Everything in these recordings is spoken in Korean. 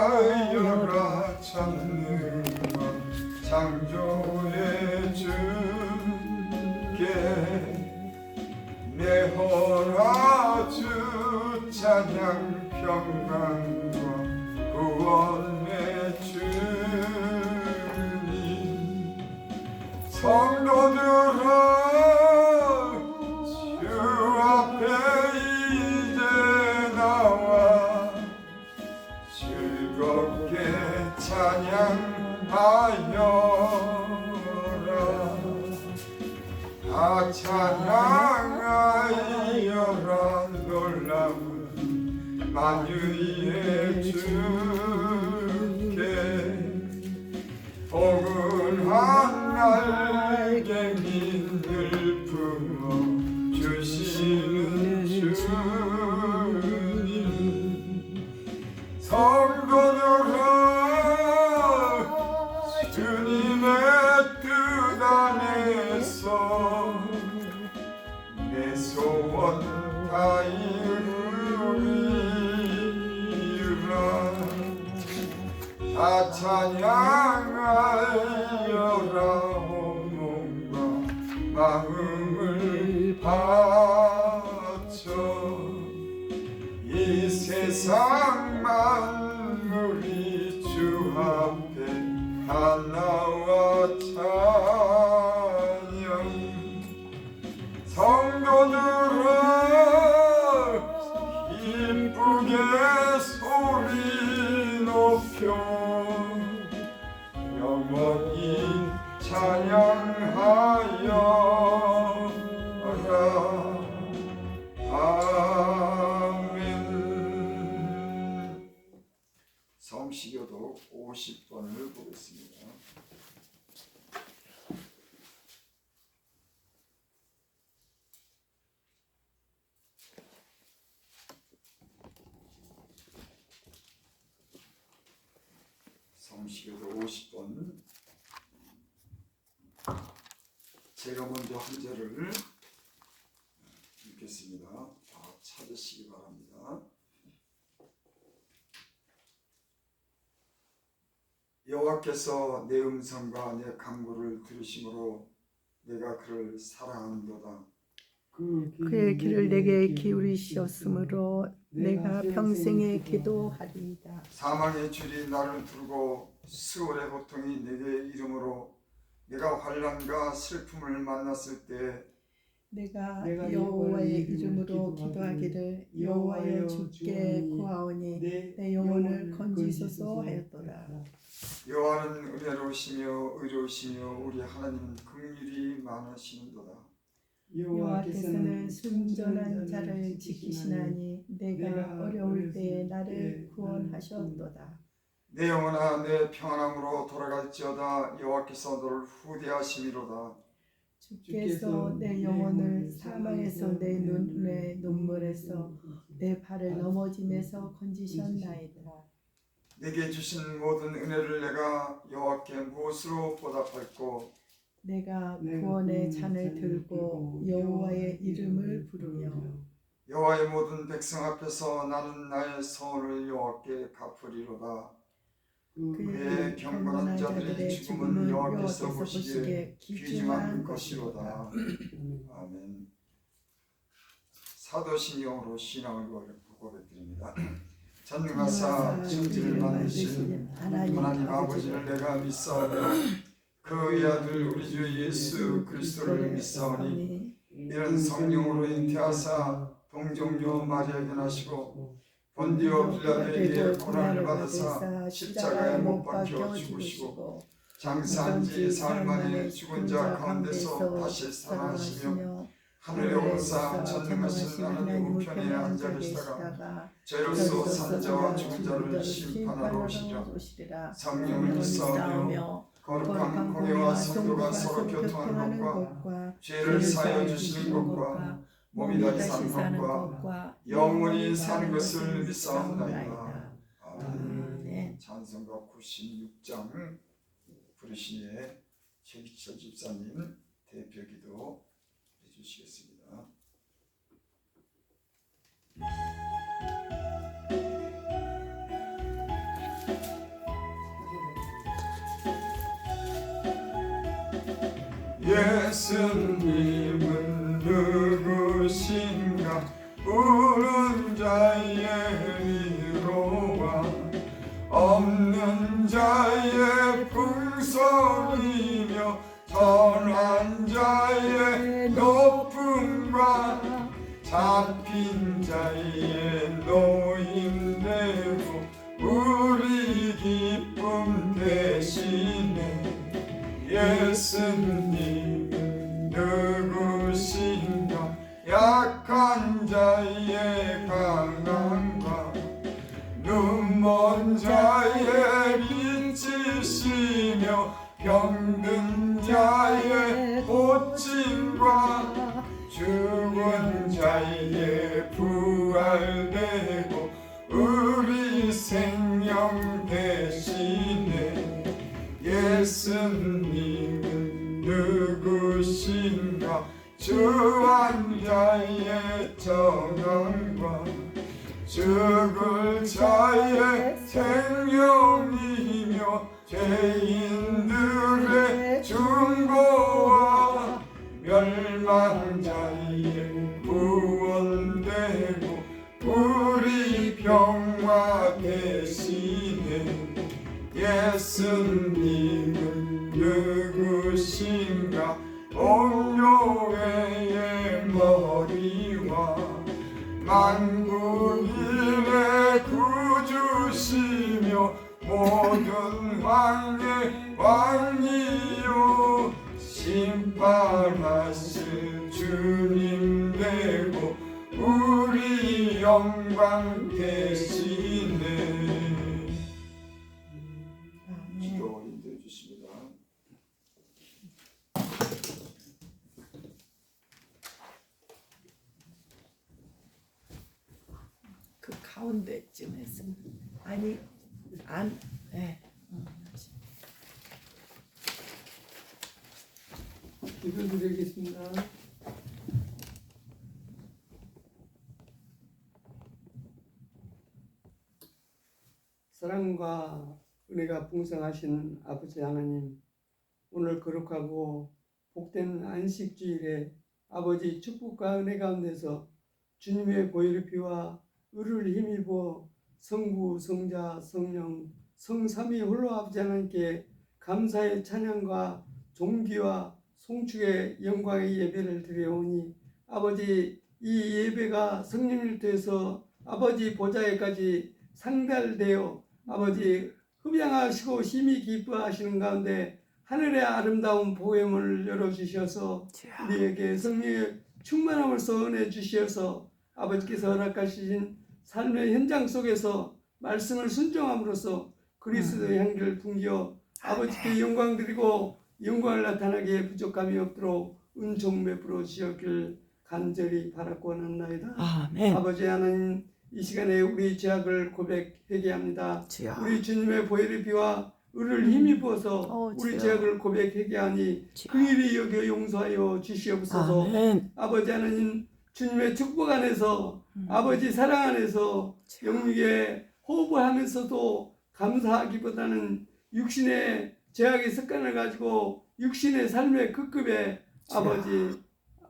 찬양하여라 전능한 창조의 주께 내 허라 주 찬양 평강과 구원의 주님 성도들아 주 앞에 이제 나와 즐겁게 찬양하여라 찬양하여라 놀라운 만유의 주께 포근한 날개깃을 품어 주시는 주님 성도들아 주님의 뜻 안에서 내 소원 다 이루리라 다 찬양하여라 온몸과 마음을 바쳐 이 세상 만물이 주 앞에 다 나와 찬양 성도들아 기쁘게 소리 높여 영원히 찬양하여라 아멘. 성시교독 50번을 보겠습니다. 성시교독 50번 제가 먼저 한 절을 읽겠습니다. 다 찾으시기 바랍니다. 여호와께서 내 음성과 내 간구를 들으심으로 내가 그를 사랑하는도다. 그의 길을 내게 기울이시었으므로 내가 평생에 기도하리이다. 사망의 줄이 나를 두르고 수월의 고통이 내게 이름으로 내가 환난과 슬픔을 만났을 때 내가 여호와의 이름으로 기도하기를 여호와여 주께 구하오니 내 영혼을 건지소서 하였도다. 여호와는 은혜로우시며 의로우시며 우리 하나님은 긍휼이 많으시는도다. 여호와께서는 순전한 자를 지키시나니 내가 어려울 때에 나를 구원하셨도다. 내 영혼아 내 평안함으로 돌아갈지어다. 여호와께서 너를 후대하심이로다. 주께서 내 영혼을 사망에서 내 눈의 눈물에서 내 발을 넘어짐에서 건지셨나이다. 내게 주신 모든 은혜를 내가 여호와께 무엇으로 보답할꼬. 내가 구원의 잔을 들고 여호와의 이름을 부르며 여호와의 모든 백성 앞에서 나는 나의 소원을 여호와께 갚으리로다. 그의 경건한 자들의 죽음은 여호와께서 보시기에 귀중한 것이로다. 아멘. 사도신경으로 신앙을 고백드립니다. 전능하사 천지를 만드신 하나님 아버지를 내가 믿사오며 그의 아들 우리 주 예수 그리스도를 믿사오니 이는 성령으로 잉태하사 동정녀 마리아에게 나시고 본디오 빌라도에게 고난을 받으사 십자가에 못 박혀 죽으시고 장사한 지 사흘 만에 죽은 자 가운데서 다시 살아나시며 하늘에 오르사 전능하신 하나님 우편에 앉아 계시다가 저희로서 산 자와 죽은 자를 심판하러 오시리라. 성령을 믿사오며 거룩한 공예와 성도가 서로 교통하는 것과 죄를 사하여 주시는 것과 몸이 다시 사는 것과 영원히 사는 것을 믿사옵나이다. 아멘. 찬송가 96장 부르시니의 최기철 집사님 대표기도 해주시겠습니다. 예수님은 누구신가 부른 자의 위로와 없는 자의 풍성이며 전한 자의 높음과 잡힌 자의 노임되고 우리 기쁨 대신에 예수님은 누구신가 약한 자의 강함과 눈먼 자의 빛이시며 병든 자의 고침과 죽은 자의 부활되고 우리 생명 대신에 예수님은 누구신가 주한 자의 정함과 죽을 자의 생명이며 죄인들의 중보와 멸망자의 구원되고 우리 평화 대신에 예수님은 누구신가 옥료회의 머리와 만국인의 구주시며 모든 왕의 왕이요 심판하실 주님 되고 우리 영광 대신에 기도 인도해 주십니다. 그 가운데쯤에서 아니 안 네. 기도드리겠습니다. 사랑과 은혜가 풍성하신 아버지 하나님, 오늘 거룩하고 복된 안식주일에 아버지 축복과 은혜 가운데서 주님의 보혈의 피와 의를 힘입어 성부, 성자, 성령, 성삼위 홀로 아버지 하나님께 감사의 찬양과 존귀와 송축의 영광의 예배를 드려오니 아버지 이 예배가 성령을 통해서 아버지 보좌에까지 상달되어 아버지 흡양하시고 심히 기뻐하시는 가운데 하늘의 아름다운 보혜문을 열어주셔서 우리에게 성령의 충만함을 선해 주시어서 아버지께서 허락하신 삶의 현장 속에서 말씀을 순종함으로써 그리스도의 향기를 풍겨 아버지께 영광 드리고 영광을 나타나게 부족함이 없도록 은총 베풀어 주시길 간절히 바라고 원하나이다. 아멘. 아버지 하나님, 이 시간에 우리 죄악을 고백회개합니다. 우리 주님의 보혈의 피와 의를 힘입어서 우리 죄악을 고백회개하니 그 일이 여겨 용서하여 주시옵소서. 아멘. 아버지 하나님, 주님의 축복 안에서 아버지 사랑 안에서 영육에 호흡하면서도 감사하기보다는 육신의 죄악의 습관을 가지고 육신의 삶의 급급에 아버지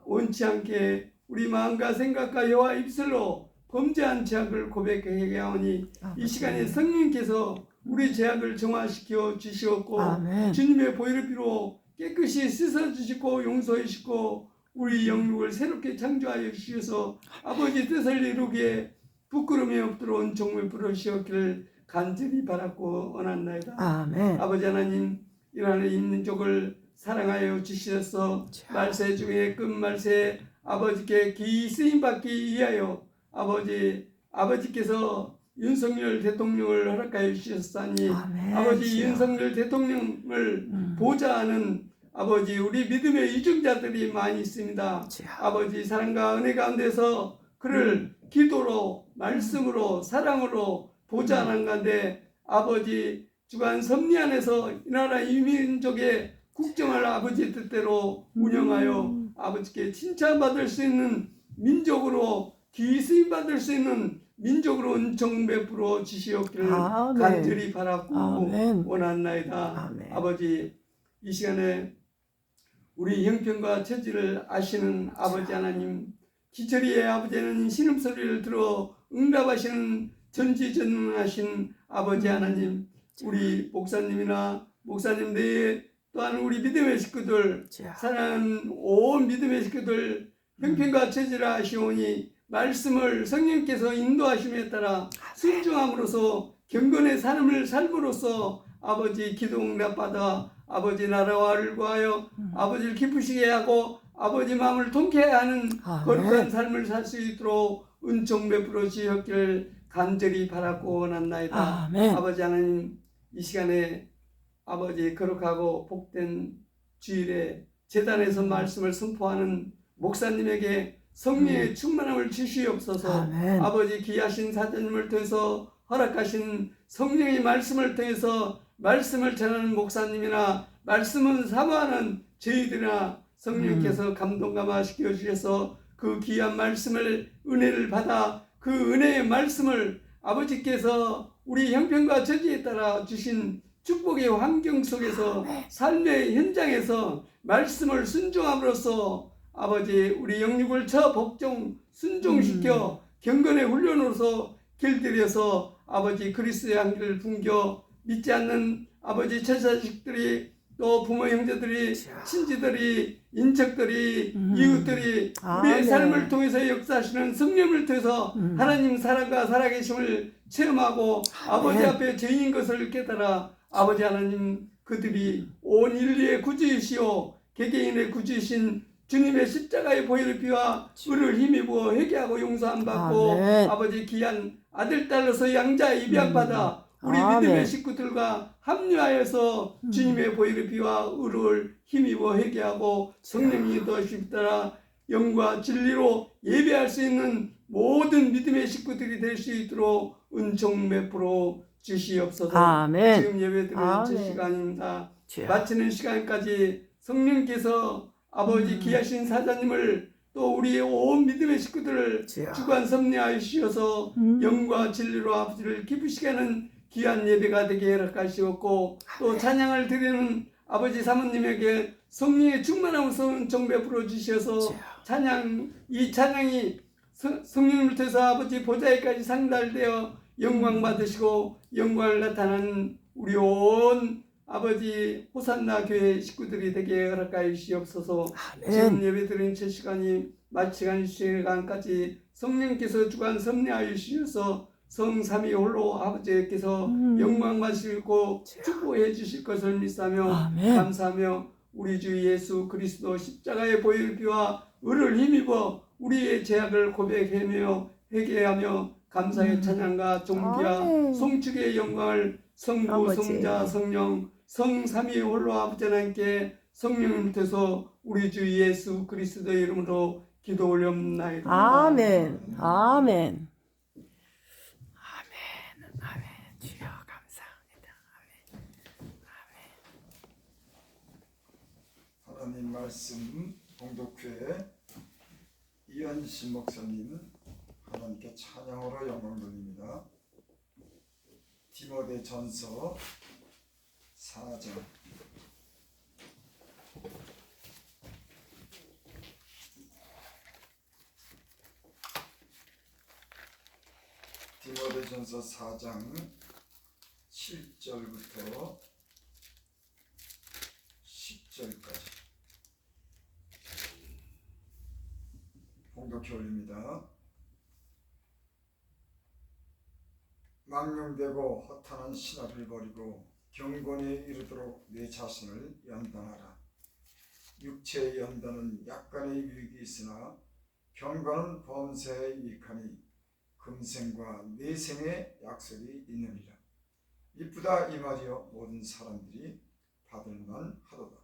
원치 않게 우리 마음과 생각과 혀와 입술로 범죄한 죄악을 고백하게 하오니 이 시간에 성령께서 우리 죄악을 정화시켜 주시옵고 아멘. 주님의 보혈의 피로 깨끗이 씻어주시고 용서해 주시고 우리 영육을 새롭게 창조하여 주셔서 아버지 뜻을 이루기에 부끄러움이 없도록 은총을 부르시옵기를 간절히 바랐고 원한나이다. 아멘. 아버지 하나님, 이란의 인민족을 사랑하여 주시어서 말세 중에 끝말세 아버지께 기이 쓰임받기 위하여 아버지께서 윤석열 대통령을 허락하여 주셨사니 아버지 윤석열 대통령을 보좌하는 아버지 우리 믿음의 이중자들이 많이 있습니다. 아버지 사랑과 은혜 가운데서 그를 기도로 말씀으로 사랑으로 보좌하는 가운데 아버지 주관 섭리 안에서 이 나라 이민족의 국정을 아버지 뜻대로 운영하여 아버지께 칭찬받을 수 있는 민족으로 기수임 받을 수 있는 민족으로 은총 베풀어 주시옵기를 간절히 바라고 원한나이다. 아버지 이 시간에 우리 형편과 처지를 아시는 아버지 하나님, 기철이의 아버지 하나님, 신음소리를 들어 응답하시는 전지전능하신 아버지 하나님, 우리 목사님이나 목사님 외에 또한 우리 믿음의 식구들, 사랑하는 온 믿음의 식구들 형편과 처지를 아시오니 말씀을 성령께서 인도하심에 따라 순종함으로써 경건의 삶을 삶으로써 아버지 기도 응답받아 아버지 나라와를 구하여 아버지를 기쁘시게 하고 아버지 마음을 통쾌해 하는 거룩한 삶을 살 수 있도록 은총 베풀어 주셨기를 간절히 바라고 원한나이다. 아버지 하나님, 이 시간에 아버지 거룩하고 복된 주일에 제단에서 말씀을 선포하는 목사님에게 성령의 충만함을 주시옵소서. 아버지 귀하신 사자님을 통해서 허락하신 성령의 말씀을 통해서 말씀을 전하는 목사님이나 말씀은 사모하는 저희들이나 성령께서 감동감화시켜 주셔서 그 귀한 말씀을 은혜를 받아 그 은혜의 말씀을 아버지께서 우리 형편과 처지에 따라 주신 축복의 환경 속에서 삶의 현장에서 말씀을 순종함으로써 아버지 우리 영육을 복종 순종시켜 경건의 훈련으로서 길들여서 아버지 그리스도의 향기를 풍겨 믿지 않는 아버지 처자식들이 또 부모 형제들이 친지들이 인척들이 이웃들이 우리의 삶을 통해서 역사하시는 성령을 통해서 하나님 사랑과 살아계심을 체험하고 아버지 앞에 죄인 것을 깨달아 아버지 하나님 그들이 온 인류의 구주이시오 개개인의 구주이신 주님의 십자가의 보혈의 피와 의를 힘입어 회개하고 용서함 받고 아버지 귀한 아들 딸로서 양자 입양받아 우리 믿음의 식구들과 합류하여서 주님의 보혈의 피와 의를 힘입어 회개하고 성령이 인도하심에 따라 영과 진리로 예배할 수 있는 모든 믿음의 식구들이 될 수 있도록 은총 베풀어 주시옵소서. 지금 예배드리는 제 시간입니다. 마치는 시간까지 성령께서 아버지 귀하신 사자님을 또 우리의 온 믿음의 식구들을 주관 섭리하여 주셔서 영과 진리로 아버지를 기쁘시게 하는 귀한 예배가 되게 허락하시옵고 또 찬양을 드리는 아버지 사모님에게 성령의 충만함으로써 은총 베풀어 주셔서 이 찬양이 성령님을 통해서 아버지 보좌에까지 상달되어 영광 받으시고 영광을 나타나는 우리 온 아버지 호산나 교회 식구들이 되게 허락하여 주시옵소서. 지금 예배 드리는 제 시간이 마치는 시간까지 성령께서 주관 섭리하여 주셔서 성삼위 홀로 아버지께서 영광 받으시고 축복해 주실 것을 믿사며 감사하며 우리 주 예수 그리스도 십자가의 보혈 피와 의를 힘입어 우리의 죄악을 고백하며 회개하며 감사의 찬양과 존귀와 송축의 영광을 성부 성자 성령 성삼위 홀로 아버지 하나님께 성령님께서 우리 주 예수 그리스도의 이름으로 기도 올려옵나이다. 아멘. 아멘. 주여 감사합니다. 하나님 말씀 봉독회 이현신 목사님 하나님께 찬양으로 영광 돌립니다. 디모데 전서 4장 디모데전서 4장 7절부터 10절까지 봉독해 올립니다. 망령되고 허탄한 신학을 버리고 경건에 이르도록 내 자신을 연단하라. 육체의 연단은 약간의 유익이 있으나 경건은 범사에 유익하니 금생과 내생의 약속이 있느니라. 이쁘다 이 말이여 모든 사람들이 받을만 하도다.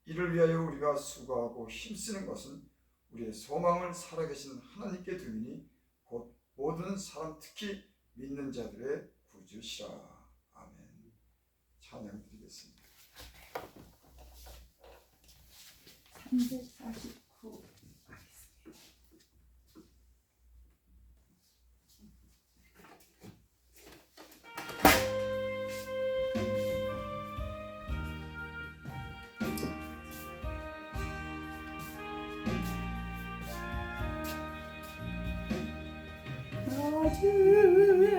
이를 위하여 우리가 수고하고 힘쓰는 것은 우리의 소망을 살아계신 하나님께 두이니 곧 모든 사람 특히 믿는 자들의 구주시라. 아멘. 찬양 드리겠습니다. 349 하겠습니다. 주의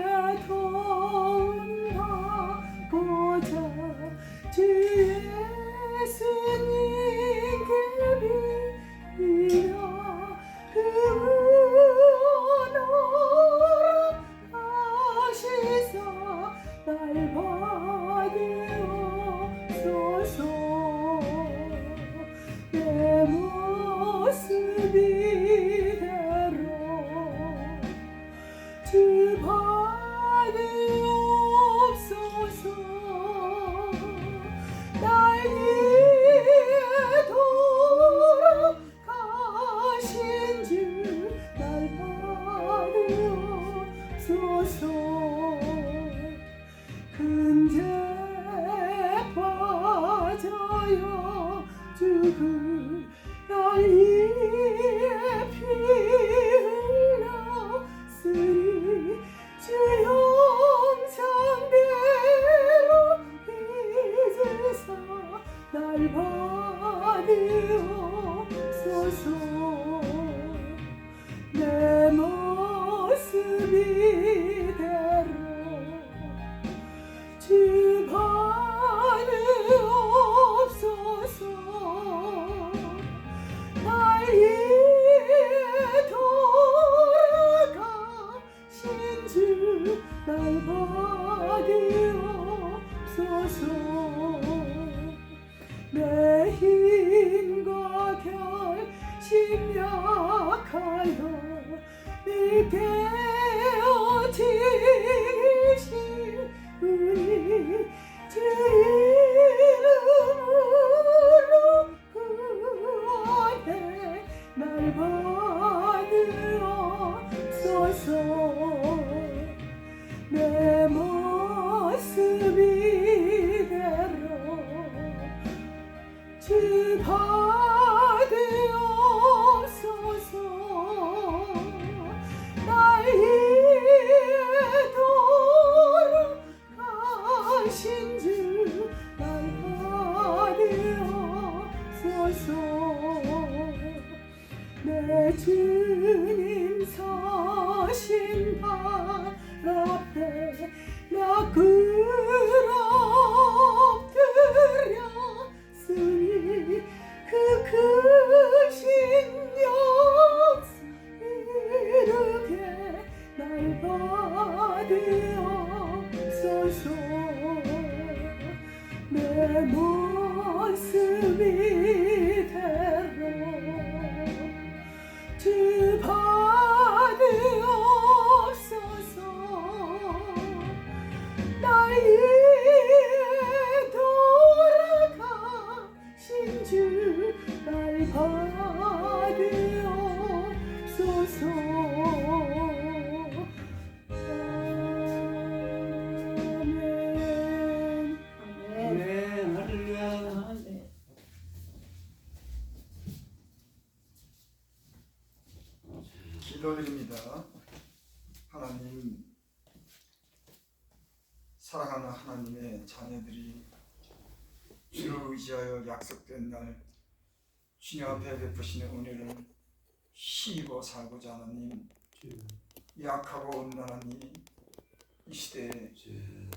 도움 받고자 주 예수님께 빌리라 그 하시사 날 받으옵소서 내 모습 이대로 주 받으옵소서 날 위해 돌아가신 주 날 받으옵소서 근데 빠져요 주그 날 위해 피 흘렸으니 주 형상대로 빚으사 날 받으옵소서 내 모습 이대로 주 받으옵소서 날 위해 돌아가신 주 날 받으옵소서 내 힘과 결심 약하여 늘 깨어지신 우리 주 이름으로 구원해 날 받으옵소서 내 모습 이대로 주 받으옵소서 날 위해 돌아가신 주 날 받으옵소서 내 주님 서신 발 앞에 나 엎드렸으니 그 크신 역사 이르게 날 받으옵소서 내 모습 이대로 주 받으옵소서 날 위해 돌아가신 주 날 받으옵소서 아멘 아멘. 할렐루야. 기도드립니다. 하나님, 사랑하는 하나님의 자녀들이 주를 의지하여 약속된 날 주님 앞에 베푸시는 은혜를 힘입어 살고자 하나님, 약하고 온난하니 이 시대에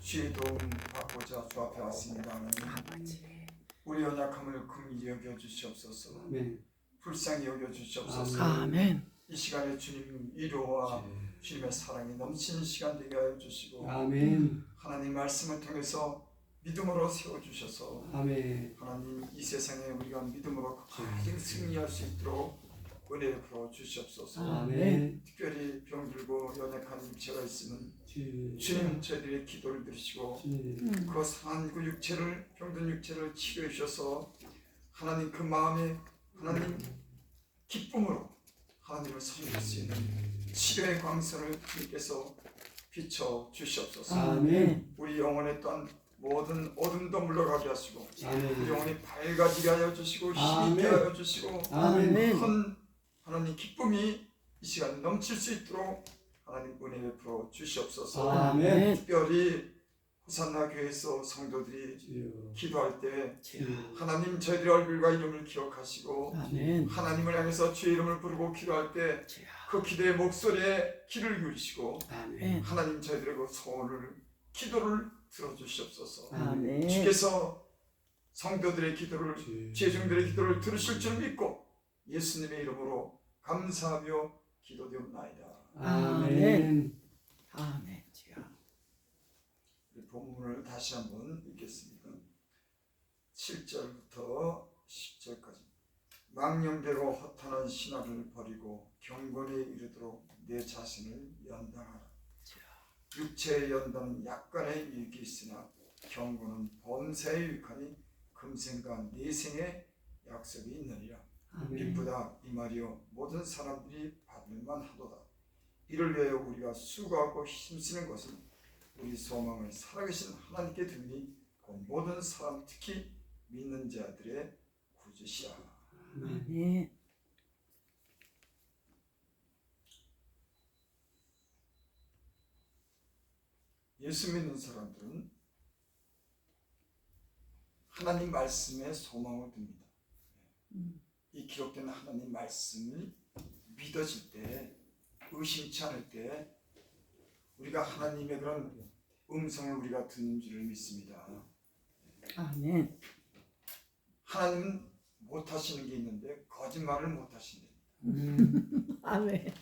주의 도움 받고자 주 앞에 왔습니다. 하나님, 우리 연약함을 긍휼히 여겨 주시옵소서. 아멘. 불쌍히 여겨 주시옵소서. 아멘 이 시간에 주님 위로와 주님의 사랑이 넘치는 시간 되게 하여 주시고, 아멘. 하나님 말씀을 통해서 믿음으로 세워주셔서 아멘. 하나님 이 세상에 우리가 믿음으로 가득 승리할 수 있도록 은혜 풀어 주시옵소서. 아멘. 특별히 병들고 연약한 육체가 있으면 주. 주님 저희들의 기도를 들으시고 그 상한 그 육체를, 병든 육체를 치료해 주셔서 하나님 그 마음에 하나님 기쁨으로 하나님을 섬길 수 있는 치료의 광선을 주님께서 비춰 주시옵소서. 아멘. 우리 영혼에 또한 모든 어둠도 물러가게 하시고 우리 아멘. 영혼이 밝아지게 하여 주시고 아멘. 힘있게 하여 주시고 아멘. 큰 하나님 기쁨이 이 시간 넘칠 수 있도록 하나님 은혜 베풀어 주시옵소서. 아멘. 특별히 호산나 교회에서 성도들이 주여. 기도할 때 주여. 하나님 저희들의 얼굴과 이름을 기억하시고 아멘. 하나님을 향해서 주의 이름을 부르고 기도할 때 그 기도의 목소리에 귀를 기울이시고 아멘. 하나님 저희들의 그 소원을 기도를 들어주시옵소서. 아멘. 주께서 성도들의 기도를 주여. 제중들의 기도를 들으실 줄 믿고 예수님의 이름으로 감사하며 기도되옵나이다. 아멘. 아멘. 주여. 이 본문을 다시 한번 읽겠습니다. 7절부터 10절까지. 망령되고 허탄한 신화를 버리고 경건에 이르도록 내 자신을 연단하라. 육체의 연단은 약간의 유익이 있으나 경건은 범사에 유익하니 금생과 내생의 약속이 있느니라. 기쁘다 이 말이요 모든 사람들이 받을만 하도다. 이를 위하여 우리가 수고하고 힘쓰는 것은 우리 소망을 살아계신 하나님께 두니 그 모든 사람 특히 믿는 자들의 구주시라. 아멘. 예수 믿는 사람들은 하나님 말씀에 소망을 둡니다. 이 기록된 하나님 말씀이 믿어질 때, 의심치 않을 때 우리가 하나님의 그런 음성을 우리가 듣는 줄을 믿습니다. 아멘. 하나님은 못하시는 게 있는데 거짓말을 못하신다. 아멘.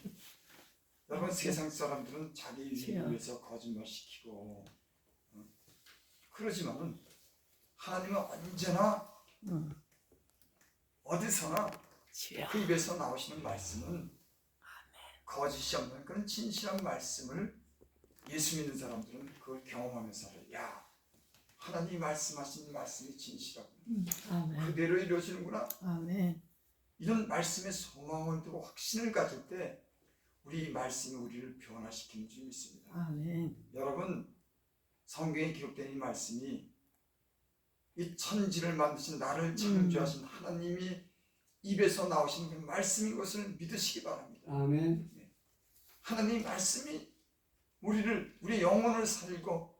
여러분 세상 사람들은 자기 유익을 주여. 위해서 거짓말 시키고 그러지만은 하나님은 언제나 어디서나 주여. 그 입에서 나오시는 말씀은 거짓이 없는 그런 진실한 말씀을 예수 믿는 사람들은 그걸 경험하면서 살아요. 야, 하나님이 말씀하신 말씀이 진실하고 아멘. 그대로 이루어지는구나. 아멘. 이런 말씀에 소망을 두고 확신을 가질 때 우리 말씀이 우리를 변화시키는 줄 믿습니다. 아멘. 여러분 성경에 기록된 이 말씀이 이 천지를 만드신 나를 창조하신 하나님이 입에서 나오신 그 말씀인 것을 믿으시기 바랍니다. 아멘. 하나님 말씀이 우리의 영혼을 살리고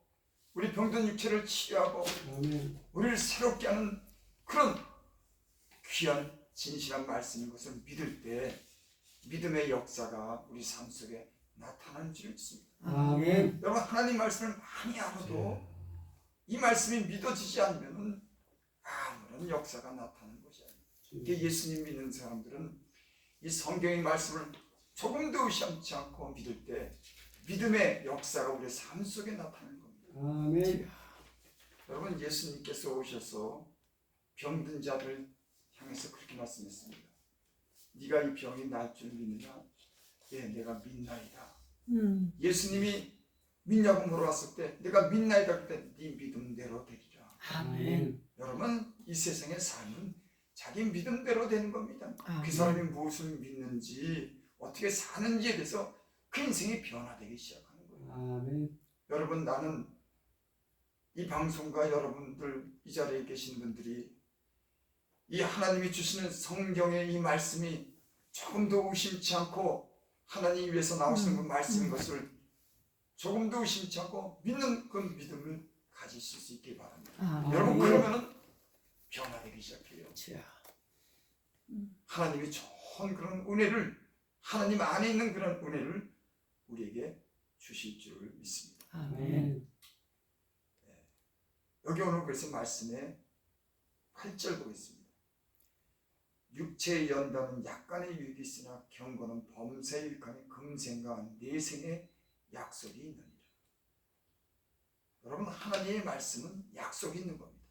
우리 병든 육체를 치료하고 아멘. 우리를 새롭게 하는 그런 귀한 진실한 말씀인 것을 믿을 때 믿음의 역사가 우리 삶 속에 나타나는 줄 믿습니다. 아멘. 여러분 하나님 말씀을 많이 알아도 이 말씀이 믿어지지 않으면 아무런 역사가 나타나는 것이 아니에요. 이게 예수님 믿는 사람들은 이 성경의 말씀을 조금도 의심치 않고 믿을 때 믿음의 역사가 우리의 삶 속에 나타나는 겁니다. 아멘. 여러분 예수님께서 오셔서 병든 자를 향해서 그렇게 말씀했습니다. 네가 이 병이 나을 줄 믿느냐? 예, 내가 믿나이다. 예수님이 믿냐고 물어봤을 때 내가 믿나이다 그때 네 믿음대로 되리라. 아멘. 여러분 이 세상의 삶은 자기 믿음대로 되는 겁니다. 아멘. 그 사람이 무엇을 믿는지 어떻게 사는지에 대해서 그 인생이 변화되기 시작하는 거예요. 아멘. 여러분 나는 이 방송과 여러분들 이 자리에 계신 분들이 이 하나님이 주시는 성경의 이 말씀이 조금도 의심치 않고 하나님 위해서 나오시는 그 말씀인 것을 조금도 의심치 않고 믿는 그 믿음을 가지실 수 있기 바랍니다. 아멘. 여러분 그러면은 변화되기 시작해요. 주여. 하나님이 좋은 그런 은혜를 하나님 안에 있는 그런 은혜를 우리에게 주실 줄 믿습니다. 아멘. 여기 오늘 그래서 말씀에 8절 보겠습니다. 육체의 연단은 약간의 유익이 있으나 경건은 범사에 유익하니 금생과 내생의 약속이 있느니라. 여러분 하나님의 말씀은 약속이 있는 겁니다.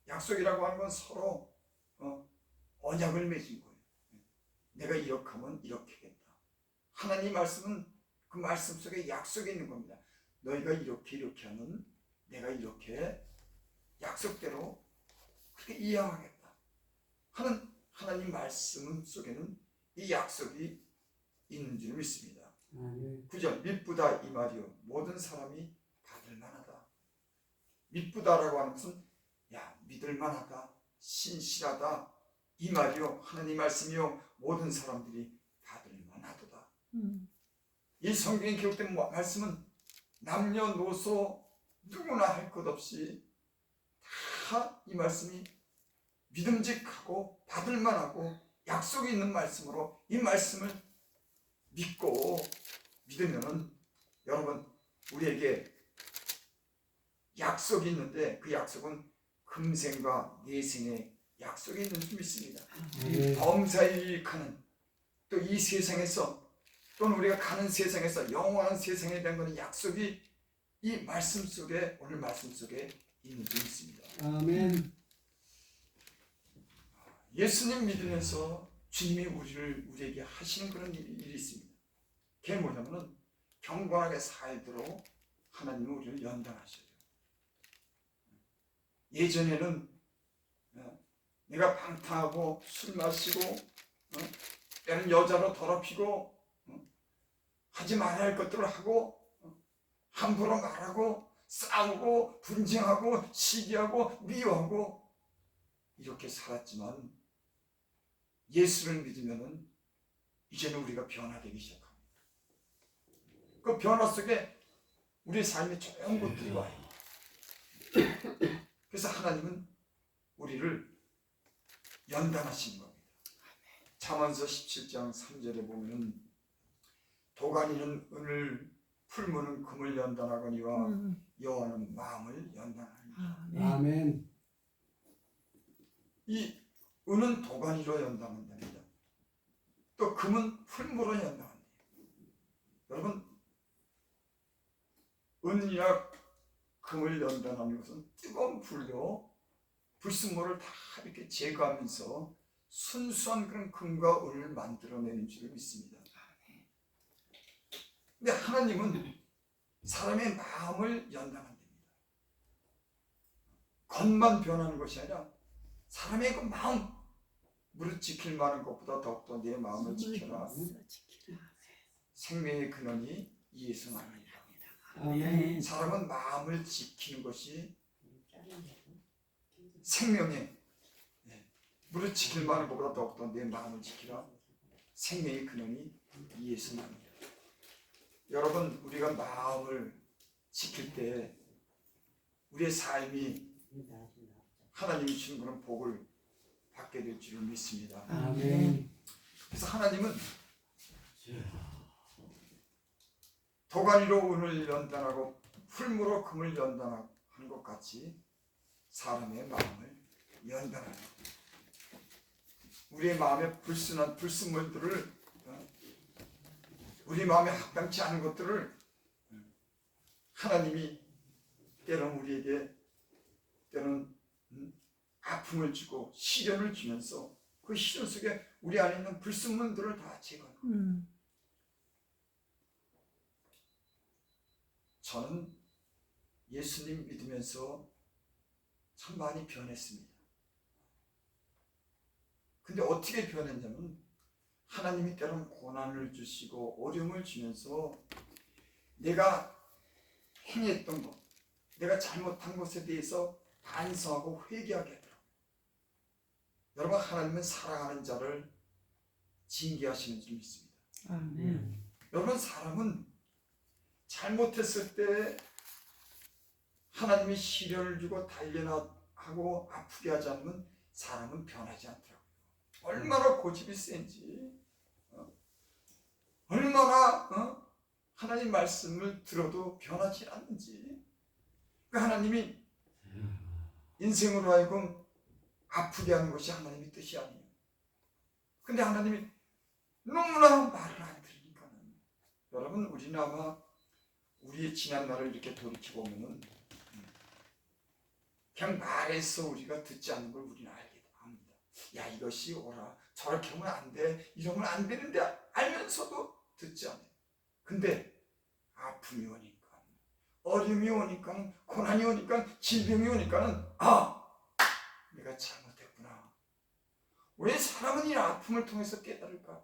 약속이라고 하는 건 서로 언약을 맺은 거예요. 내가 이렇게 하면 이렇게 하겠다. 하나님 말씀은 그 말씀 속에 약속이 있는 겁니다. 너희가 이렇게 하면 내가 이렇게 약속대로 그렇게 이행하겠다 하는 하나님 말씀 속에는 이 약속이 있는 줄 믿습니다. 9절 믿부다 이 말이요 모든 사람이 받을 만하다. 믿부다라고 하는 것은 야 믿을 만하다, 신실하다 이 말이요 하나님 말씀이요 모든 사람들이 받을 만하도다. 이 성경에 기록된 말씀은 남녀노소 누구나 할 것 없이 다 이 말씀이 믿음직하고 받을만하고 약속이 있는 말씀으로 이 말씀을 믿고 믿으면은 여러분 우리에게 약속이 있는데 그 약속은 금생과 내생의 약속이 있는 줄 믿습니다. 범사일익하는 또 이 세상에서 또는 우리가 가는 세상에서 영원한 세상에 대한 것은 약속이 이 말씀 속에 오늘 말씀 속에 있는 줄 믿습니다. 아멘. 예수님 믿으면서 주님이 우리에게 하시는 그런 일이 있습니다. 그게 뭐냐면은 경건하게 살도록 하나님은 우리를 연단하셔요. 예전에는 내가 방탕하고 술 마시고 때는 여자로 더럽히고 하지 말아야 할 것들을 하고 함부로 말하고 싸우고 분쟁하고 시기하고 미워하고 이렇게 살았지만 예수를 믿으면은 이제는 우리가 변화되기 시작합니다. 그 변화 속에 우리의 삶에 좋은 것들이 와요. 그래서 하나님은 우리를 연단하시는 겁니다. 잠언서 17장 3절에 보면 도가니는 은을 풀무는 금을 연단하거니와 여호와는 마음을 연단하니라. 아멘. 이 은은 도가니로 연단한답니다. 또 금은 풀무로 연단한다. 여러분 은이나 금을 연단하는 것은 뜨거운 불로 불순물을 다 이렇게 제거하면서 순수한 그런 금과 은을 만들어내는 줄 믿습니다. 근데 하나님은 사람의 마음을 연단한답니다. 겉만 변하는 것이 아니라 사람의 그 마음, 무릇 지킬 만한 것보다 더욱더 내 마음을 지켜라. 생명의 근원이 이에서 나니라. 아멘. 사람은 마음을 지키는 것이 생명의 무릇 지킬 만한 것보다 더욱더 내 마음을 지키라. 생명의 근원이 이에서 나니라. 여러분 우리가 마음을 지킬 때 우리의 삶이 하나님이 주는 그런 복을 받게 될 줄을 믿습니다. 아멘. 그래서 하나님은 도가니로 은을 연단하고 풀무로 금을 연단하는 것 같이 사람의 마음을 연단하는 우리의 마음에 불순한 불순물들을 우리 마음에 합당치 않은 것들을 하나님이 때로는 우리에게 때로는 아픔을 주고 시련을 주면서 그 시련 속에 우리 안에 있는 불순물들을 다 제거하는 저는 예수님 믿으면서 참 많이 변했습니다. 근데 어떻게 변했냐면 하나님이 때로는 고난을 주시고 어려움을 주면서 내가 행했던 것, 내가 잘못한 것에 대해서 반성하고 회개하게 하더라고요. 여러분 하나님은 사랑하는 자를 징계하시는 줄 믿습니다. 아멘. 여러분 사람은 잘못했을 때 하나님이 시련을 주고 단련하고 아프게 하지 않으면 사람은 변하지 않더라고요. 얼마나 고집이 센지 얼마나 하나님 말씀을 들어도 변하지 않는지 그 하나님이 인생으로 하여금 아프게 하는 것이 하나님의 뜻이 아니에요. 근데 하나님이 너무나 말을 안 들으니까는 여러분 우리는 아마 우리의 지난 날을 이렇게 돌이켜보면은 그냥 말해서 우리가 듣지 않는 걸 우리는 알게 합니다. 야 이것이 옳아 저렇게 하면 안 돼 이러면 안 되는데 알면서도 듣지 않아요. 근데 아픔이 오니까 어려움이 오니까 고난이 오니까 질병이 오니까는 내가 잘못했구나. 왜 사람은 이 아픔을 통해서 깨달을까?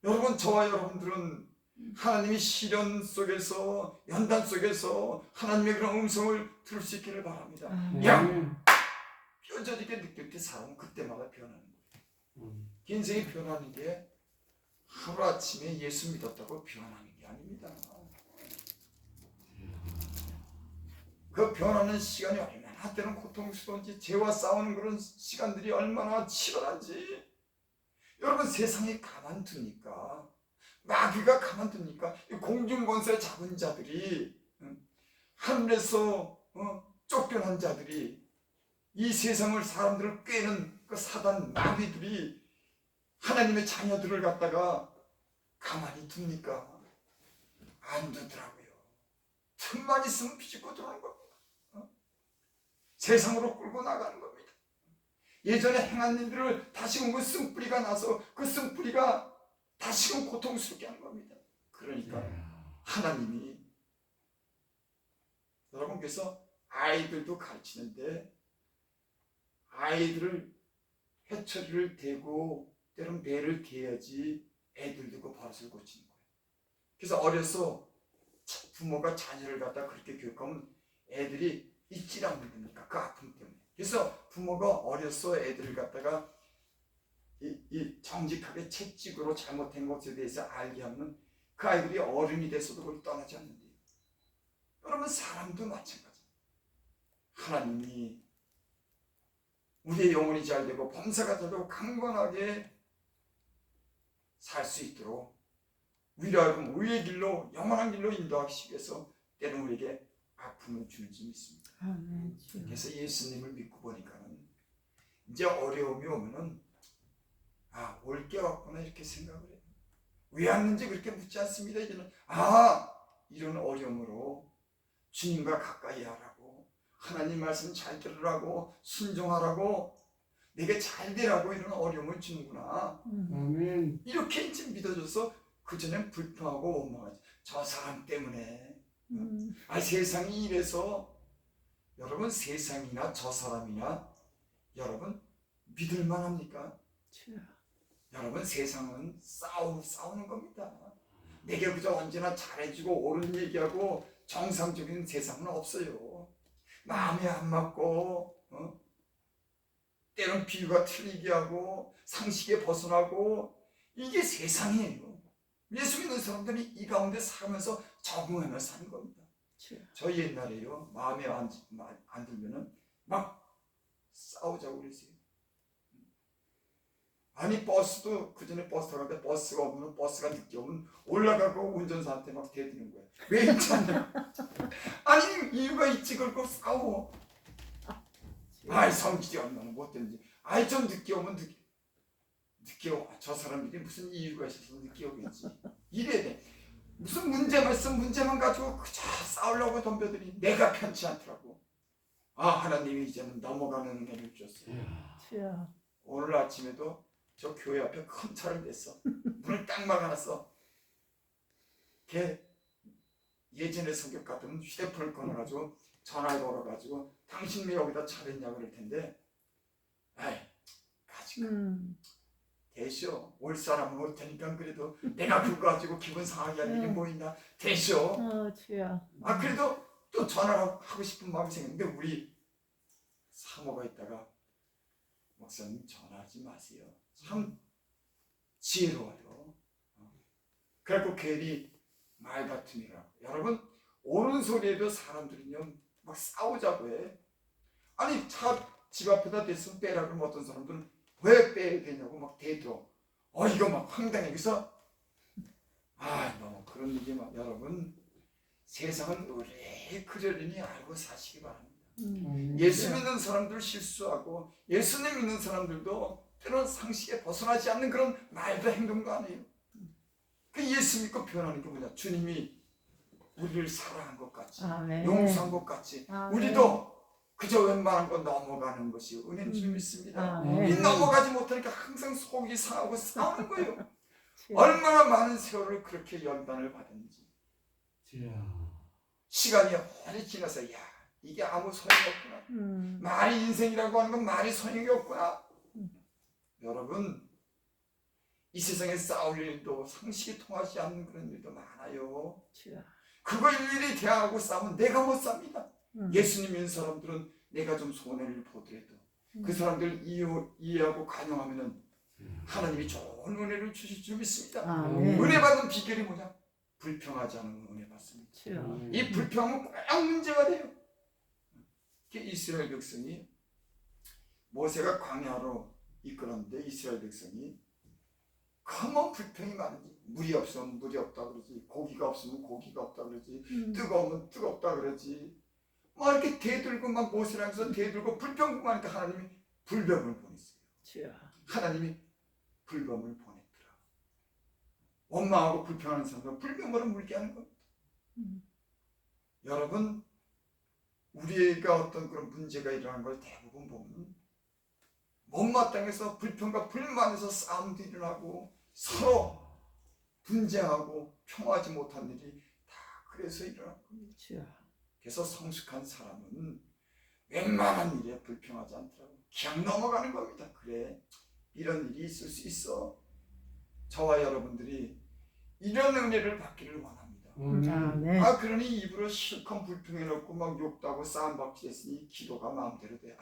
여러분 저와 여러분들은 하나님이 시련 속에서 연단 속에서 하나님의 그런 음성을 들을 수 있기를 바랍니다. 야 뼈저리게 느낄 때 사람은 그때마다 변하는 거예요. 인생이 변하는 게 하루아침에 예수 믿었다고 변하는 게 아닙니다. 그 변하는 시간이 얼마나 때는 고통스러운지, 죄와 싸우는 그런 시간들이 얼마나 치열한지. 여러분, 세상이 가만두니까, 마귀가 가만두니까 공중권세 잡은 자들이, 하늘에서 쫓겨난 자들이, 이 세상을, 사람들을 꿰는 그 사단 마귀들이 하나님의 자녀들을 갖다가 가만히 둡니까? 안 두더라고요. 틈만 있으면 비집고 들어오는 겁니다. 세상으로 끌고 나가는 겁니다. 예전에 행한 일들을 다시금 그 쓴뿌리가 나서 그 쓴뿌리가 다시금 고통스럽게 하는 겁니다. 그러니까 하나님이, 여러분, 그래서 아이들도 가르치는데 아이들을 회초리를 대고 때론 배를 대야지 애들도 그 버릇을 고치는 거예요. 그래서 어려서 부모가 자녀를 갖다 그렇게 교육하면 애들이 잊질 않는 겁니까? 그 아픔 때문에. 그래서 부모가 어려서 애들을 갖다가 이 정직하게 채찍으로 잘못된 것에 대해서 알게 하면 그 아이들이 어른이 돼서도 그걸 떠나지 않는데요. 여러분, 사람도 마찬가지입니다. 하나님이 우리의 영혼이 잘되고 범사가 잘되고 강건하게 살 수 있도록 우리를 하여금 의의 길로, 영원한 길로 인도하시기 위해서 때는 우리에게 아픔을 주는지 믿습니다. 아멘. 그래서 예수님을 믿고 보니까는 이제 어려움이 오면은 올 게 왔구나 이렇게 생각을 해요. 왜 왔는지 그렇게 묻지 않습니다. 이제는 이런 어려움으로 주님과 가까이 하라고, 하나님 말씀 잘 들으라고, 순종하라고, 내게 잘 되라고 이런 어려움을 주는구나. 아멘. 이렇게 이제 믿어줘서 그전엔 불평하고 원망하지. 저 사람 때문에. 세상이 이래서. 여러분, 세상이나 저 사람이나 여러분 믿을만 합니까? 여러분, 세상은 싸우는 겁니다. 내게 그저 언제나 잘해주고 옳은 얘기하고 정상적인 세상은 없어요. 마음에 안 맞고 때론 비유가 틀리게 하고 상식에 벗어나고, 이게 세상이에요. 예수 믿는 사람들이 이 가운데 살면서 적응하며 사는 겁니다. 저 옛날에요, 마음에 안 들면은 막 싸우자고 그랬어요. 아니, 버스도 그전에 버스 타갈 때 버스가 오면, 버스가 늦게 오면 올라가고 운전사한테 막 대드는 거야. 왜 있잖냐. 아니, 이유가 있지. 그러고 싸워. 성질이 얼마나 못되는지. 좀 늦게 오면 늦게 와. 저 사람들이 무슨 이유가 있어서 늦게 오겠지. 이래야 돼. 무슨 문제만 있으면 문제만 가지고 그저 싸우려고 덤벼들이 내가 편치 않더라고. 하나님이 이제는 넘어가는 은혜를 주셨어요. 오늘 아침에도 저 교회 앞에 큰 차를 냈어. 문을 딱 막아놨어. 걔 예전에 성격 같으면 휴대폰을 꺼내가지고 전화를 걸어가지고 당신 왜 여기다 차 냈냐 그럴 텐데, 가지고 대쇼. 올 사람은 올 테니까 그래도 내가 그거 가지고 기분 상하게 할 일이 뭐 있나. 대쇼. 그래도 또 전화를 하고 싶은 마음이 생겼는데 우리 사모가 있다가, 목사님 전화하지 마세요. 참 지혜로워요. 그래갖고 괜히 말 같은 일을 하고. 여러분, 옳은 소리에도 사람들은요 막 싸우자고 해. 아니, 차 집 앞에다 댔으면 빼라 그러면 어떤 사람들은 왜 빼야 되냐고 막 대들어. 이거 막 황당해. 그래서 너무 그런 일이 막. 여러분, 세상은 의뢰 그러려니 알고 사시기 바랍니다. 예수 믿는 사람들 실수하고 예수님 믿는 사람들도 때로는 상식에 벗어나지 않는 그런 말도 행동도 안 해요. 그 예수 믿고 변하는 게 뭐냐? 주님이 우리를 사랑한 것 같이, 용서한 것 같이 우리도 그저 웬만한 건 넘어가는 것이 은혜인 줄 믿습니다. 이 넘어가지 못하니까 항상 속이 상하고 싸우는 거예요. 얼마나 많은 세월을 그렇게 연단을 받았는지. 시간이 오래 지나서 이게 아무 소용이 없구나. 말이 인생이라고 하는 건 말이 소용이 없구나. 여러분, 이 세상에 싸울 일도 상식이 통하지 않는 그런 일도 많아요. 그걸 일일이 대항하고 싸우면 내가 못 삽니다. 예수님 믿는 사람들은 내가 좀 손해를 보더라도 그 사람들을 이해하고 관용하면은 하나님이 좋은 은혜를 주실 줄 믿습니다. 은혜 받는 비결이 뭐냐? 불평하지 않는 은혜 받습니다. 이 불평은 꼭 문제가 돼요. 이스라엘 백성이 모세가 광야로 이끌었는데 이스라엘 백성이 컴온 불평이 많은지 물이 없으면 물이 없다 그러지, 고기가 없으면 고기가 없다 그러지, 뜨거우면 뜨겁다 그러지, 막 이렇게 대들고 막 모세를 하면서 대들고 불평 많으니까 하나님이 불뱀을 보냈어요. 주여. 하나님이 불뱀을 보냈더라. 원망하고 불평하는 사람은 불뱀으로 물게 하는 겁니다. 여러분, 우리가 어떤 그런 문제가 일어나는 걸 대부분 보면 못마땅해서 불평과 불만에서 싸움도 일어나고 서로 분쟁하고 평화하지 못한 일이 다 그래서 일어난 겁니다. 주여. 그래서 성숙한 사람은 웬만한 일에 불평하지 않더라고. 그냥 넘어가는 겁니다. 그래, 이런 일이 있을 수 있어. 저와 여러분들이 이런 은혜를 받기를 원합니다. 아멘. 그러니 입으로 실컷 불평해놓고 막 욕도 하고 싸움박질했으니 기도가 마음대로 돼.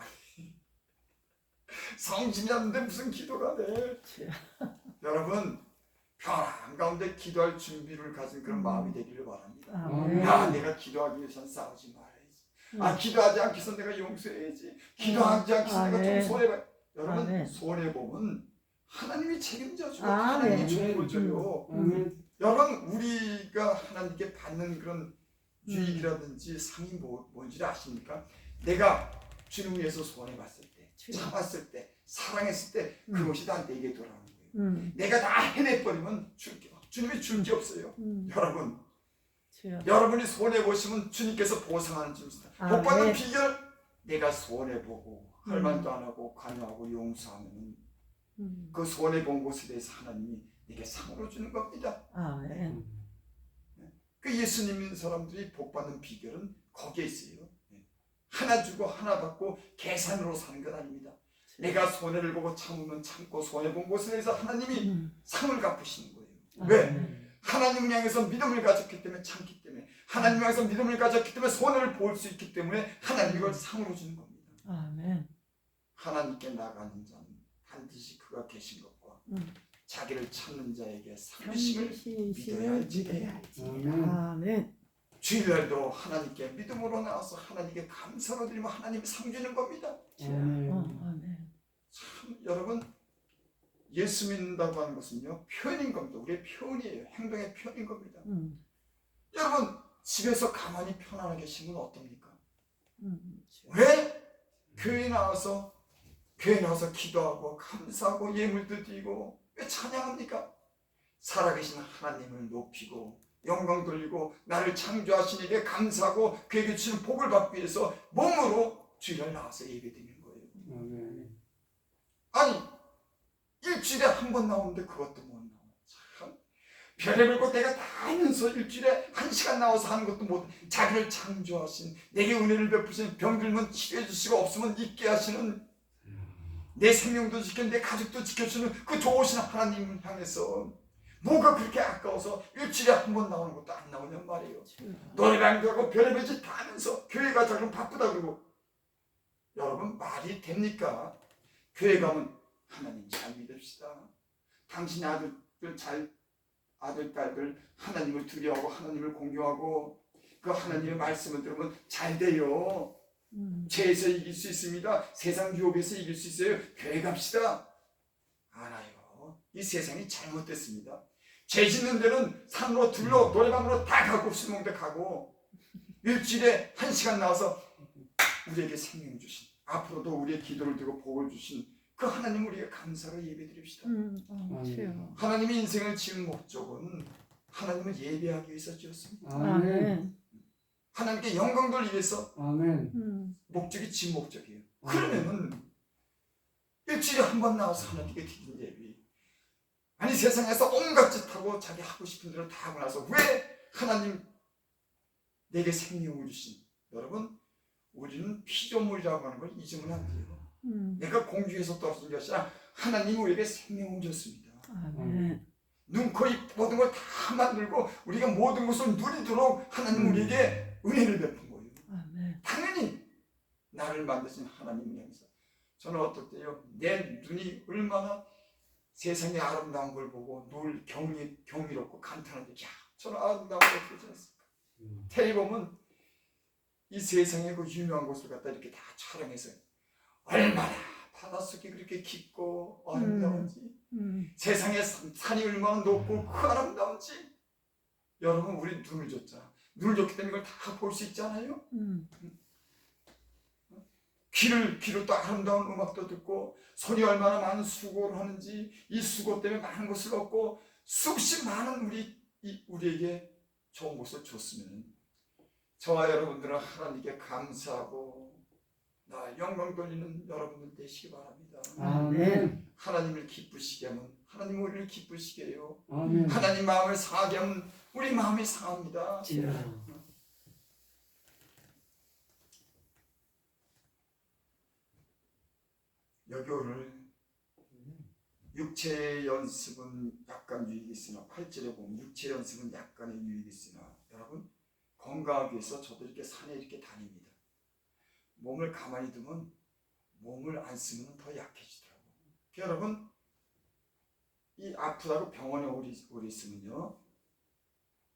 성신이 없는데 무슨 기도가 돼. 주여. 여러분, 편안 가운데 기도할 준비를 가진 그런 마음이 되기를 바랍니다. 아멘. 야, 내가 기도하기 위해선 싸우지 말아야지. 기도하지 않기 위해서 내가 용서해야지. 기도하지 않기 위해서 내가 좀 손해봐. 여러분, 아멘. 손해보면 하나님이 책임져 주고 아멘. 하나님이 주목을 줘요. 여러분, 우리가 하나님께 받는 그런 유익이라든지 상이 뭔지 아십니까? 내가 주님 위해서 손해봤을 때, 참았을 때, 사랑했을 때 그것이 다 내게 돌아오는 거예요. 내가 다 해내버리면 주님이 줄 게 없어요. 여러분, 주여. 여러분이 손해보시면 주님께서 보상하는 줄입니다. 복받는 비결, 내가 손해보고 할 말도 안 하고 관여하고 용서하면 그 손해본 것에 대해서 하나님이 내게 상으로 주는 겁니다. 아멘. 그 예수님 믿는 사람들이 복받는 비결은 거기에 있어요. 하나 주고 하나 받고 계산으로 사는 건 아닙니다. 내가 손해를 보고 참으면 참고 손해본 것에 대해서 하나님이 상을 갚으시는 거예요. 왜? 하나님을 향해서 믿음을 가졌기 때문에 참기 때문에, 하나님을 향해서 믿음을 가졌기 때문에 손해를 볼 수 있기 때문에 하나님이 이걸 상으로 주는 겁니다. 아멘. 하나님께 나가는 자는 반드시 그가 계신 것과 자기를 찾는 자에게 상주심을 믿어야 할지. 아멘. 주일날도 하나님께 믿음으로 나와서 하나님께 감사로 드리면 하나님이 상 주는 겁니다. 아멘. 참 여러분, 예수 믿는다고 하는 것은요 표현인 겁니다. 우리의 표현이에요. 행동의 표현인 겁니다. 여러분, 집에서 가만히 편안하게 계시면 어떻습니까? 왜 교회에 나와서 기도하고 감사하고 예물도 드리고 왜 찬양합니까? 살아계신 하나님을 높이고 영광 돌리고 나를 창조하신 이에게 감사하고 그에게 주신 복을 받기 위해서 몸으로 주일날 나와서 예배드리는 거예요. 아니, 일주일에 한 번 나오는데 그것도 못 나와. 참 별의별 것 내가 다 하면서 일주일에 1시간 나와서 하는 것도 못. 자기를 창조하신, 내게 은혜를 베푸신, 병들면 치료해 주시고 없으면 있게 하시는, 내 생명도 지켜 내 가족도 지켜주는 그 좋으신 하나님을 향해서 뭐가 그렇게 아까워서 일주일에 한 번 나오는 것도 안 나오냔 말이에요. 노래방도 하고 별의별 짓 다 하면서 교회 가자 그러면 바쁘다 그러고. 여러분, 말이 됩니까? 교회 가면 하나님 잘 믿읍시다. 당신의 아들, 딸들 하나님을 두려워하고 하나님을 공경하고 그 하나님의 말씀을 들으면 잘 돼요. 죄에서 이길 수 있습니다. 세상 유혹에서 이길 수 있어요. 교회 갑시다. 알아요. 이 세상이 잘못됐습니다. 죄 짓는 데는 산으로 들로 노래방으로 다 가고 술 먹는 데 가고 일주일에 1시간 나와서 우리에게 생명 주신, 앞으로도 우리의 기도를 들고 복을 주신 그 하나님 우리가 감사로 예배드립시다. 하나님이 인생을 지은 목적은 하나님을 예배하기 위해서 지었습니다. 아멘. 하나님께 영광 돌리기 위해서 아멘. 목적이 지은 목적이에요. 그러면은 일주일에 한 번 나와서 하나님께 드리는 예배, 아니 세상에서 온갖 짓 하고 자기 하고 싶은 대로 다 하고 나서 왜 하나님 내게 생명을 주신, 여러분, 우리는 피조물이라고 하는 걸 잊으면 안 돼요. 내가 공중에서 떨어진 것이 아니라 하나님이 우리에게 생명을 줬습니다. 아멘. 눈, 코, 입 모든 걸 다 만들고 우리가 모든 것을 누리도록 하나님 우리에게 은혜를 베푼 거예요. 아멘. 당연히 나를 만드신 하나님을 향해서 저는 어떨 때요, 내 눈이 얼마나 세상의 아름다운 걸 보고 늘 경이롭고 감탄하는데, 야, 저는 아름다운 걸 보지 않습니까? 텔레비 보면 이 세상의 그 유명한 곳을 갖다 이렇게 다 촬영해서 얼마나 바닷속이 그렇게 깊고 아름다운지 세상의 산이 얼마나 높고 그 아름다운지 여러분 우리 눈을 줬잖아. 눈을 줬기 때문에 이걸 다 볼 수 있잖아요. 귀로 또 아름다운 음악도 듣고 손이 얼마나 많은 수고를 하는지 이 수고 때문에 많은 것을 얻고 수없이 많은 우리에게 좋은 것을 줬으면 저와 여러분들은 하나님께 감사하고 나 영광 돌리는 여러분들 되시기 바랍니다. 아멘. 하나님을 기쁘시게 하면 하나님 우리를 기쁘시게 해요. 아멘. 하나님 마음을 상하게 하면 우리 마음이 상합니다. 여기 오늘 육체 연습은 약간 유익이 있으나 8절에 보면 육체 연습은 약간의 유익이 있으나 여러분 건강하기 위해서 저도 이렇게 산에 이렇게 다닙니다. 몸을 가만히 두면 몸을 안 쓰면 더 약해지더라고요. 여러분 이 아프다고 병원에 오래 있으면요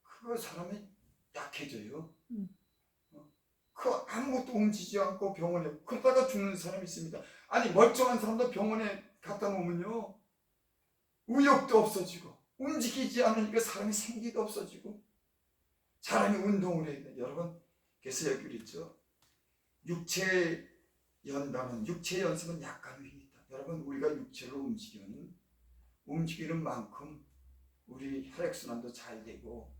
그 사람이 약해져요. 그 아무것도 움직이지 않고 병원에 그러다가 죽는 사람이 있습니다. 아니 멀쩡한 사람도 병원에 갖다 놓으면요 의욕도 없어지고 움직이지 않으니까 사람이 생기도 없어지고 사람이 운동을 해야 돼. 여러분 그래서 여기 있죠. 육체 연습은 약간 위험이 있다. 여러분 우리가 육체를 움직이는 만큼 우리 혈액순환도 잘 되고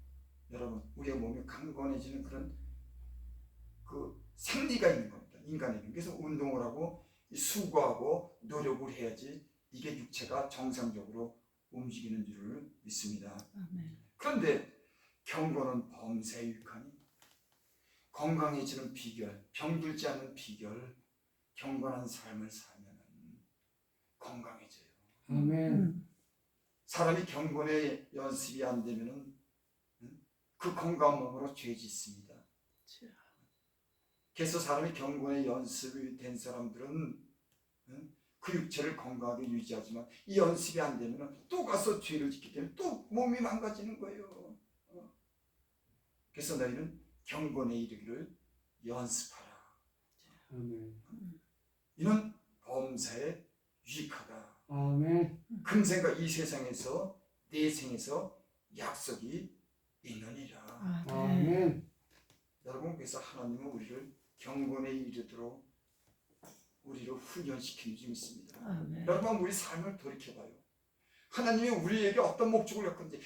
여러분 우리의 몸이 강건해지는 그런 그 생리가 있는 겁니다. 인간에게. 그래서 운동을 하고 수고하고 노력을 해야지 이게 육체가 정상적으로 움직이는 줄을 믿습니다. 그런데 경건은 범사에 유익하니 건강해지는 비결, 병들지 않는 비결, 경건한 삶을 살면 건강해져요. 아멘. 사람이 경건의 연습이 안 되면 그 건강한 몸으로 죄 짓습니다. 그래서 사람이 경건의 연습이 된 사람들은 그 육체를 건강하게 유지하지만 이 연습이 안 되면 또 가서 죄를 짓기 때문에 또 몸이 망가지는 거예요. 그래서 너희는 경건에 이르기를 연습하라. 아멘. 이는 범사에 유익하다. 아멘. 금생과 이 세상에서 내 생에서 약속이 있느니라. 아멘. 여러분 그래서 하나님은 우리를 경건에 이르도록 우리를 훈련시키는 줄 믿습니다. 여러분 우리 삶을 돌이켜봐요. 하나님이 우리에게 어떤 목적을 갖고 있는지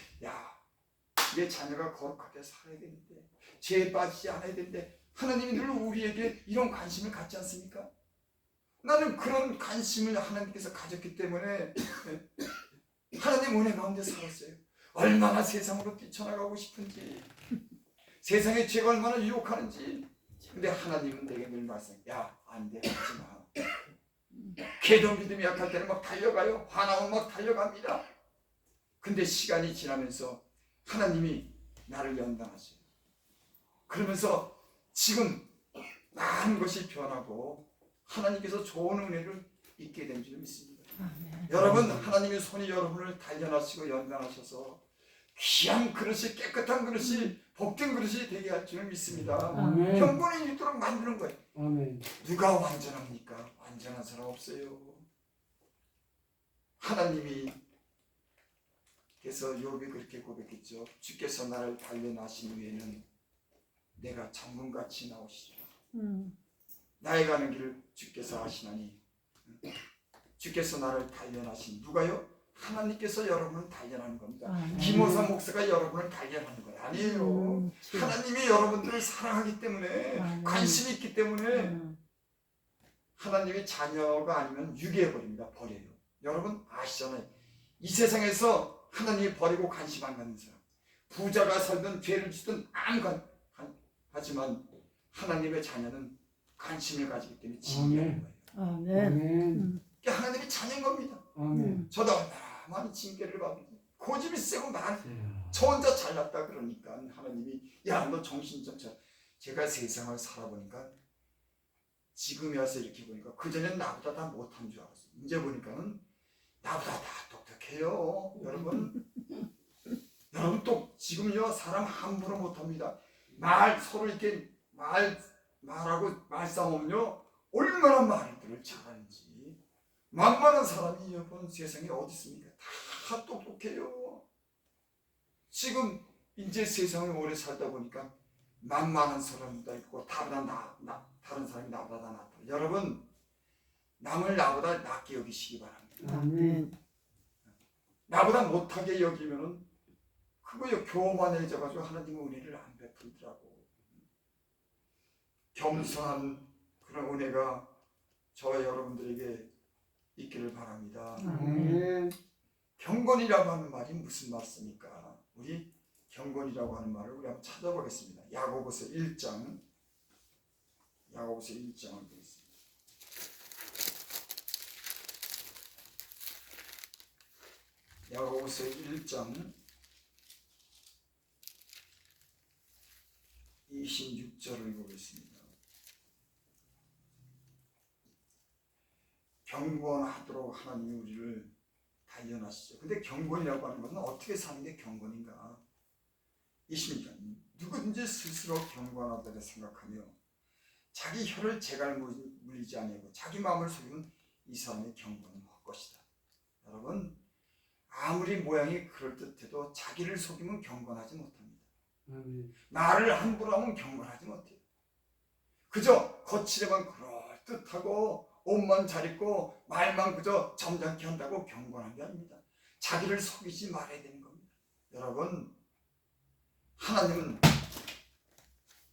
내 자녀가 거룩하게 살아야 되는데 죄에 빠지지 않아야 되는데 하나님이 늘 우리에게 이런 관심을 갖지 않습니까? 나는 그런 관심을 하나님께서 가졌기 때문에 하나님 은혜 가운데 살았어요. 얼마나 세상으로 뛰쳐나가고 싶은지 세상의 죄가 얼마나 유혹하는지 근데 하나님은 내게 늘 말씀해요. 안 돼, 하지 마. 개도 믿음이 약할 때는 막 달려가요. 화나면 막 달려갑니다. 근데 시간이 지나면서 하나님이 나를 연단하세요. 그러면서 지금 많은 것이 변하고 하나님께서 좋은 은혜를 있게 된 줄 믿습니다. 여러분 하나님의 손이 여러분을 단련하시고 연단하셔서 귀한 그릇이 깨끗한 그릇이 복된 그릇이 되게 할 줄 믿습니다. 경건에 이르도록 만드는 거예요. 아멘. 누가 완전합니까? 완전한 사람 없어요. 하나님이 그래서 욥이 그렇게 고백했죠. 주께서 나를 단련하신 후에는 내가 정금같이 나오시리라. 나의 가는 길을 주께서 아시나니 주께서 나를 단련하신 누가요? 하나님께서 여러분을 단련하는 겁니다. 김호사 목사가 여러분을 단련하는 거예요. 아니에요. 하나님이 여러분들을 사랑하기 때문에 관심이 있기 때문에 하나님의 자녀가 아니면 유괴해버립니다. 버려요. 여러분 아시잖아요. 이 세상에서 하나님이 버리고 관심 안 갖는 사람 부자가 살든 죄를 짓든 하지만 하나님의 자녀는 관심을 가지기 때문에 징계하는 거예요. 아멘. 하나님의 자녀인 겁니다. 아멘. 저도 얼마나 많은 징계를 받는지 고집이 세고 저 혼자 잘났다 그러니까 하나님이 너 정신 좀 차려. 제가 세상을 살아보니까 지금에 와서 이렇게 보니까 그전엔 나보다 다 못한 줄 알았어요. 이제 보니까는 나보다 다 똑똑해요. 여러분 또 지금요 사람 함부로 못합니다. 서로 이렇게 말하고 말싸움은요 얼마나 말들을 잘하는지. 만만한 사람이 여러분 세상에 어디 있습니까? 다 똑똑해요. 지금 이제 세상을 오래 살다 보니까 만만한 사람도 있고 다른 사람이 나보다 낫다. 여러분 남을 나보다 낫게 여기시기 바랍니다. 아멘. 나보다 못하게 여기면은 그거요 교만해져가지고 하나님의 은혜를 안 베풀더라고. 겸손한 그런 은혜가 저와 여러분들에게 있기를 바랍니다. 아멘. 경건이라고 하는 말이 무슨 말씀입니까? 우리 경건이라고 하는 말을 우리 한번 찾아보겠습니다. 야고보서 1장, 야고보서 1장을 보겠습니다. 야고보서 1장 26절을 보겠습니다. 경건하도록 하나님이 우리를 단련하시죠. 근데 경건이라고 하는 것은 어떻게 사는 게 경건인가? 20절 누구든지 스스로 경건하다고 생각하며 자기 혀를 재갈 물리지 아니하고 자기 마음을 속이면 이 사람의 경건은 헛것이다. 여러분 아무리 모양이 그럴듯해도 자기를 속이면 경건하지 못합니다. 나를 함부로 하면 경건하지 못해요. 그저 거칠에만 그럴듯하고 옷만 잘 입고 말만 그저 점잖게 한다고 경건한 게 아닙니다. 자기를 속이지 말아야 되는 겁니다. 여러분 하나님은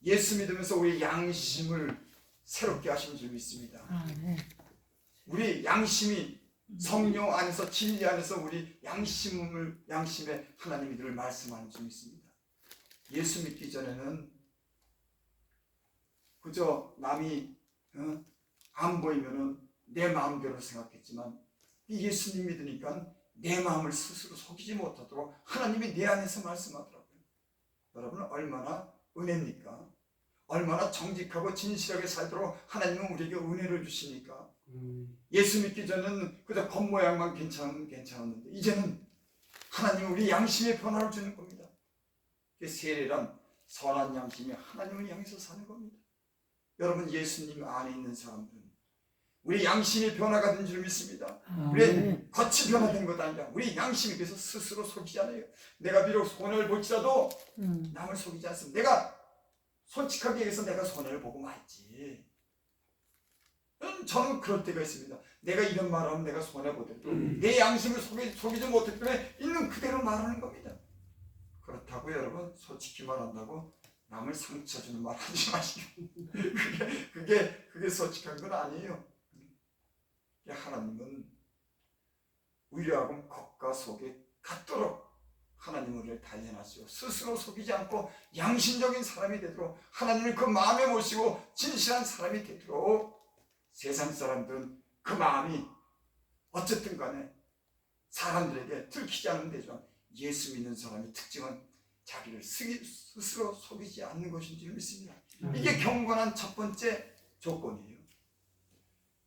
예수 믿으면서 우리 양심을 새롭게 하신 줄 믿습니다. 아멘. 우리 양심이 성령 안에서 진리 안에서 우리 양심에 하나님이 늘 말씀하는 줄 믿습니다. 예수 믿기 전에는 그저 남이 안 보이면은 내 마음대로 생각했지만 이 예수님 믿으니까 내 마음을 스스로 속이지 못하도록 하나님이 내 안에서 말씀하더라고요. 여러분은 얼마나 은혜입니까? 얼마나 정직하고 진실하게 살도록 하나님은 우리에게 은혜를 주시니까. 예수 믿기 전에는 그저 겉모양만 괜찮았는데 이제는 하나님은 우리 양심에 변화를 주는 겁니다. 세례란 선한 양심이 하나님을 향해서 사는 겁니다. 여러분 예수님 안에 있는 사람들은 우리 양심이 변화가 된 줄 믿습니다. 우리 겉이 변화된 것 아니라 우리 양심이 그래서 스스로 속이지 않아요. 내가 비록 손해를 볼지라도 남을 속이지 않습니다. 내가 솔직하게 얘기해서 내가 손해를 보고 말지. 저는 그럴 때가 있습니다. 내가 이런 말을 하면 내가 손해보더라도 내 양심을 속이지 못했기 때문에 있는 그대로 말하는 겁니다. 그렇다고 여러분 솔직히 말한다고 남을 상처 주는 말 하지 마시고 그게 솔직한 건 아니에요. 하나님은 우리하고 겉과 속이 같도록 하나님 우리를 단련하시고 스스로 속이지 않고 양심적인 사람이 되도록 하나님을 그 마음에 모시고 진실한 사람이 되도록 세상 사람들은 그 마음이 어쨌든 간에 사람들에게 들키지 않으면 되지만 예수 믿는 사람의 특징은 자기를 스스로 속이지 않는 것인 줄 믿습니다. 이게 경건한 첫 번째 조건이에요.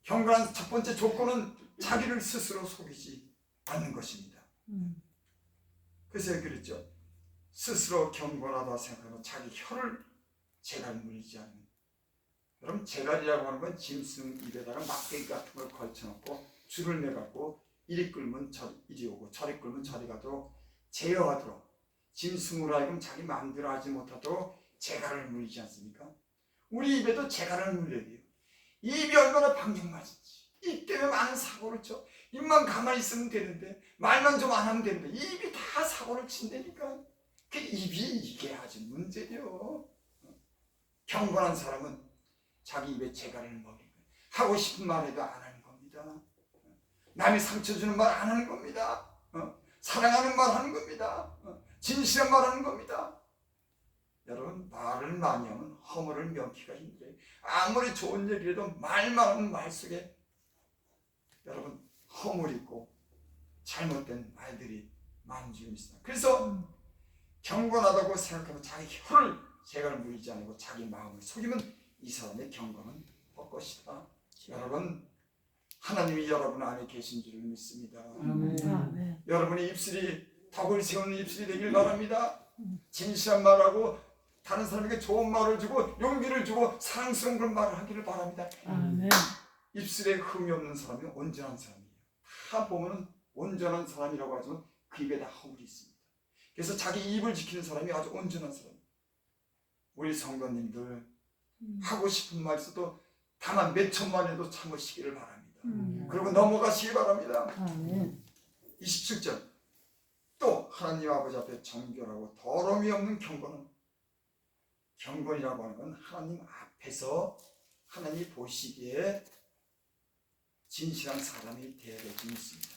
경건한 첫 번째 조건은 자기를 스스로 속이지 않는 것입니다. 그래서 그랬죠. 스스로 경건하다 생각하면 자기 혀를 재갈 물리지 않는. 여러분 재갈이라고 하는 건 짐승 입에다가 막대기 같은 걸 걸쳐놓고 줄을 매갖고 이리 끌면 이리 오고 저리 끌면 저리 가도록 제어하도록 짐승으로 하여금 자기 마음대로 하지 못하도록 재갈을 물리지 않습니까? 우리 입에도 재갈을 물려야 돼요. 입이 얼마나 방정맞은지. 입 때문에 많은 사고를 쳐. 입만 가만히 있으면 되는데 말만 좀 안 하면 되는데 입이 다 사고를 친다니까. 그 입이 이게 아주 문제죠. 경건한 사람은 자기 입에 재갈을 먹이고 하고 싶은 말 해도 안 하는 겁니다. 남이 상처 주는 말 안 하는 겁니다. 사랑하는 말 하는 겁니다. 진실한 말 하는 겁니다. 여러분 말을 많이 하면 허물을 명키가 힘들어요. 아무리 좋은 얘기라도 말만 하면 말 속에 여러분 허물 있고 잘못된 말들이 많은 줄 믿습니다. 그래서 경건하다고 생각하면 자기 혀를 재갈을 물리지 않고 자기 마음을 속이면 이 사람의 경건은 헛것이다. 여러분 하나님이 여러분 안에 계신 줄을 믿습니다. 아멘. 여러분의 입술이 덕을 세우는 입술이 되길 바랍니다. 진실한 말하고 다른 사람에게 좋은 말을 주고 용기를 주고 사랑스러운 그런 말을 하기를 바랍니다. 아멘. 입술에 흠이 없는 사람이 온전한 사람이에요. 다 보면 온전한 사람이라고 하지만 그 입에 다 허물이 있습니다. 그래서 자기 입을 지키는 사람이 아주 온전한 사람이에요. 우리 성도님들 하고 싶은 말 있어도 다만 몇 천만 해도 참으시기를 바랍니다. 그리고 넘어가시기 바랍니다. 아멘. 27절 또 하나님 아버지 앞에 정결하고 더러움이 없는 경건이라고 하는 건 하나님 앞에서 하나님이 보시기에 진실한 사람이 되어야 될 줄 믿습니다.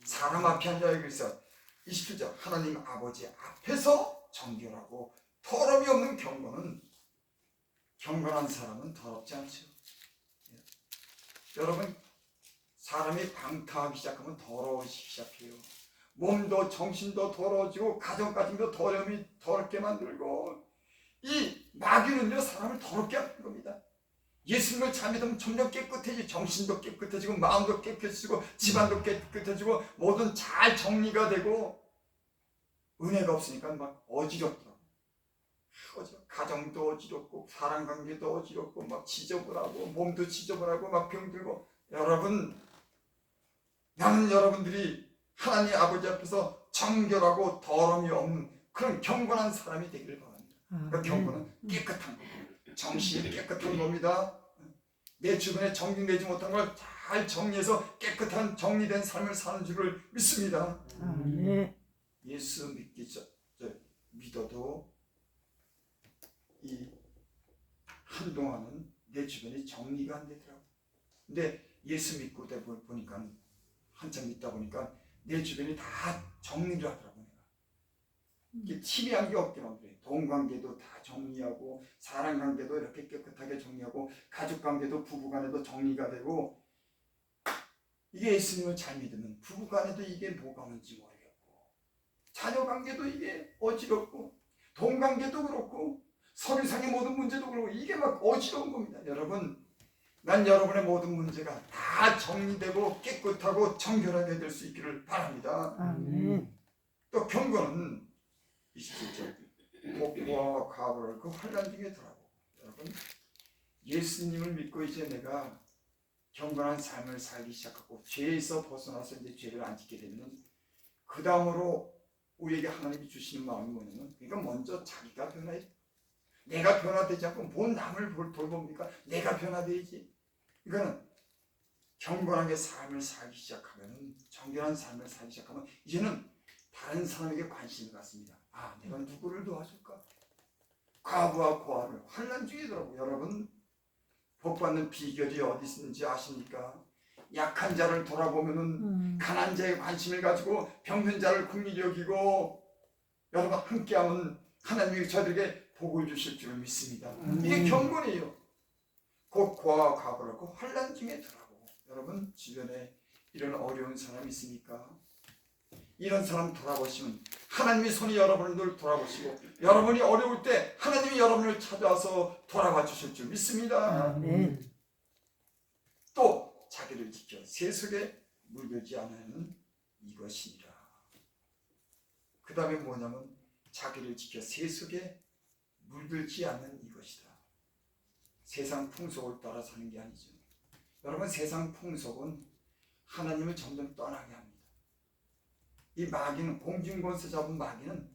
사람 앞에 앉아 여기서 27절 하나님 아버지 앞에서 정결하고 더러움이 없는 경건한 사람은 더럽지 않죠. 여러분 사람이 방탕하기 시작하면 더러워지기 시작해요. 몸도 정신도 더러워지고 가정까지도 더럽게 만들고 이 마귀는요 사람을 더럽게 하는 겁니다. 예수님을 잘 믿으면 점점 깨끗해지고 정신도 깨끗해지고 마음도 깨끗해지고 집안도 깨끗해지고 모든 잘 정리가 되고 은혜가 없으니까 막 어지럽더라고요. 가정도 어지럽고 사랑관계도 어지럽고 막 지저분하고 몸도 지저분하고 막 병들고 여러분 나는 여러분들이 하나님 아버지 앞에서 정결하고 더러움이 없는 그런 경건한 사람이 되기를 바랍니다. 그 경건은 깨끗한 겁니다. 정신이 깨끗한 겁니다. 내 주변에 정리되지 못한 걸 잘 정리해서 깨끗한 정리된 삶을 사는 줄을 믿습니다. 아멘. 예수 믿어도 이 한동안은 내 주변이 정리가 안 되더라고요. 근데 예수 믿고 보니까 한참 믿다 보니까 내 주변이 다 정리를 하더라고요. 이게 티비한 게 없기만 그래요. 돈 관계도 다 정리하고 사람 관계도 이렇게 깨끗하게 정리하고 가족 관계도 부부 간에도 정리가 되고 이게 예수님을 잘 믿으면 부부 간에도 이게 뭐가 뭔지 모르겠고 자녀 관계도 이게 어지럽고 돈 관계도 그렇고 서류상의 모든 문제도 그렇고 이게 막 어지러운 겁니다. 여러분 난 여러분의 모든 문제가 다 정리되고 깨끗하고 정결하게 될 수 있기를 바랍니다. 아멘. 또 경건은 27절 복부와 과부를 그 환난 중에 더라고. 여러분 예수님을 믿고 이제 내가 경건한 삶을 살기 시작하고 죄에서 벗어나서 이제 죄를 안 짓게 되면 그 다음으로 우리에게 하나님이 주시는 마음이 뭐냐면 그러니까 먼저 자기가 변해야 내가 변화되지 않고 뭔 남을 돌봅니까? 내가 변화되지. 이거는 경건하게 삶을 살기 시작하면 정결한 삶을 살기 시작하면 이제는 다른 사람에게 관심을 갖습니다. 아, 내가 누구를 도와줄까? 과부와 고아를 환난 중이더라고요. 여러분 복받는 비결이 어디 있는지 아십니까? 약한 자를 돌아보면은 가난한 자에 관심을 가지고 병든 자를 긍휼히 여기고 여러분 함께하면 하나님이 저들에게 복을 주실 줄을 믿습니다. 이게 경건이에요. 곧 고아와 과부를 그 환난 중에 더라고. 여러분 주변에 이런 어려운 사람 있습니까? 이런 사람 돌아보시면 하나님의 손이 여러분을 돌아보시고 여러분이 어려울 때 하나님이 여러분을 찾아와서 돌아봐 주실 줄 믿습니다. 아멘. 또 자기를 지켜 세속에 물들지 않는 이것이니라. 그 다음에 뭐냐면 자기를 지켜 세속에 물들지 않는 이것이다. 세상 풍속을 따라 사는 게 아니죠. 여러분 세상 풍속은 하나님을 점점 떠나게 합니다. 이 마귀는 공중권세 잡은 마귀는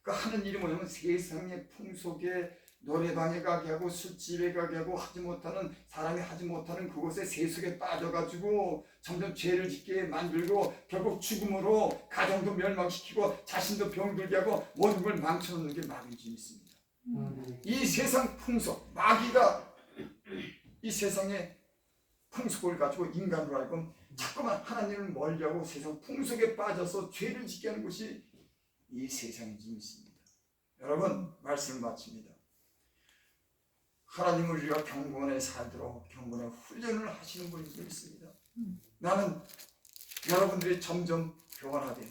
그 하는 일이 뭐냐면 세상의 풍속에 노래방에 가게 하고 술집에 가게 하고 하지 못하는 사람이 하지 못하는 그곳에 세속에 빠져가지고 점점 죄를 짓게 만들고 결국 죽음으로 가정도 멸망시키고 자신도 병들게 하고 모든 걸 망쳐놓는 게 마귀인 줄 믿습니다. 이 세상 풍속 마귀가 이 세상의 풍속을 가지고 인간으로 알고 자꾸만 하나님을 멀리하고 세상 풍속에 빠져서 죄를 짓게 하는 것이 이 세상인 줄 믿습니다. 여러분 말씀을 마칩니다. 하나님을 우리가 경건에 살도록 경건의 훈련을 하시는 분인 줄 믿습니다. 나는 여러분들이 점점 변화되는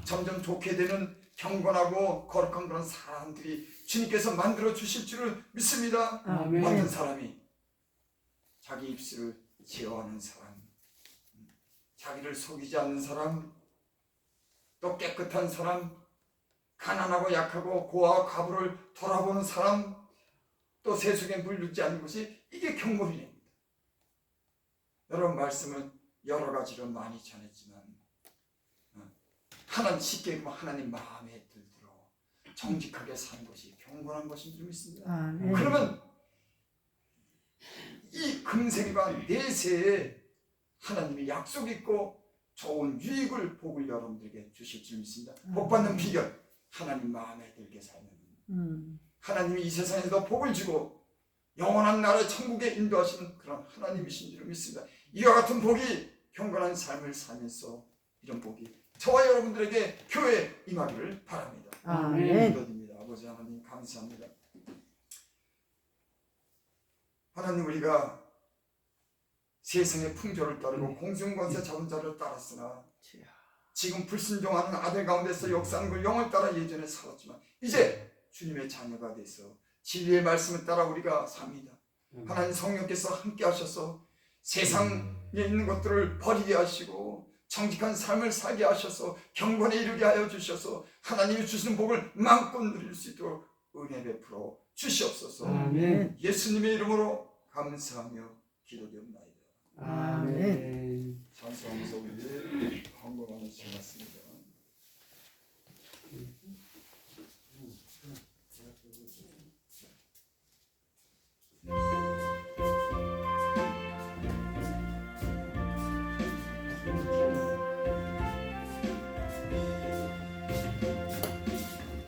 점점 좋게 되는 경건하고 거룩한 그런 사람들이 주님께서 만들어 주실 줄을 믿습니다. 아멘. 어떤 사람이 자기 입술을 제어하는 사람, 자기를 속이지 않는 사람, 또 깨끗한 사람, 가난하고 약하고 고아와 과부를 돌아보는 사람, 또 세속에 물들지 않는 것이 이게 경건이랍니다. 여러분, 말씀은 여러 가지로 많이 전했지만 하나님 쉽게 얘기하면 하나님 마음에 들도록 정직하게 사는 것이 경건한 것인 줄 믿습니다. 아멘. 그러면 이 금생과 내세에 하나님이 약속 있고 좋은 유익을, 복을 여러분들에게 주실 줄 믿습니다. 복 받는 비결, 하나님 마음에 들게 살면 하나님이 이 세상에도 복을 주고 영원한 나라의 천국에 인도하시는 그런 하나님이신 줄 믿습니다. 이와 같은 복이 경건한 삶을 살면서 이런 복이 저와 여러분들에게 교회에 임하기를 바랍니다. 아멘. 기도드립니다. 아버지 하나님 감사합니다. 하나님, 우리가 세상의 풍조를 따르고 공중권세 잡은 자를 따랐으나 지금 불순종하는 아들 가운데서 역사하는 그 영을 따라 예전에 살았지만 이제 주님의 자녀가 돼서 진리의 말씀을 따라 우리가 삽니다. 하나님, 성령께서 함께 하셔서 세상에 있는 것들을 버리게 하시고 정직한 삶을 살게 하셔서 경건에 이르게 하여 주셔서 하나님이 주시는 복을 마음껏 누릴 수 있도록 은혜 베풀어 주시옵소서. 아멘. 예수님의 이름으로 감사하며 기도드립니다. 아멘. 찬송하면서 우리 헌금하는 시간 같습니다.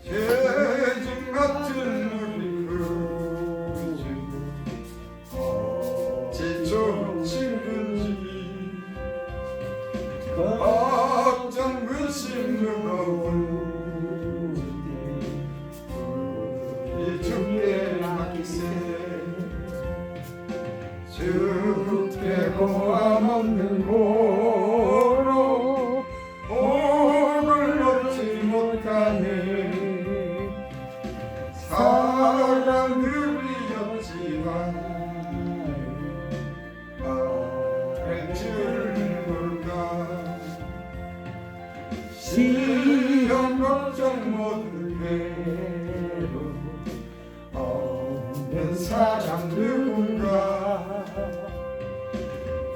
죄진 같은 우리 그 지쳐 친근지 걱정 근심 무거운 우리 주께 맡기세. 주께 고함 없는 고로 복을 얻지 못하네. 사랑들이었지만 알 줄 몰라. 시험 걱정 모든 괴로 없는 사람 누군가.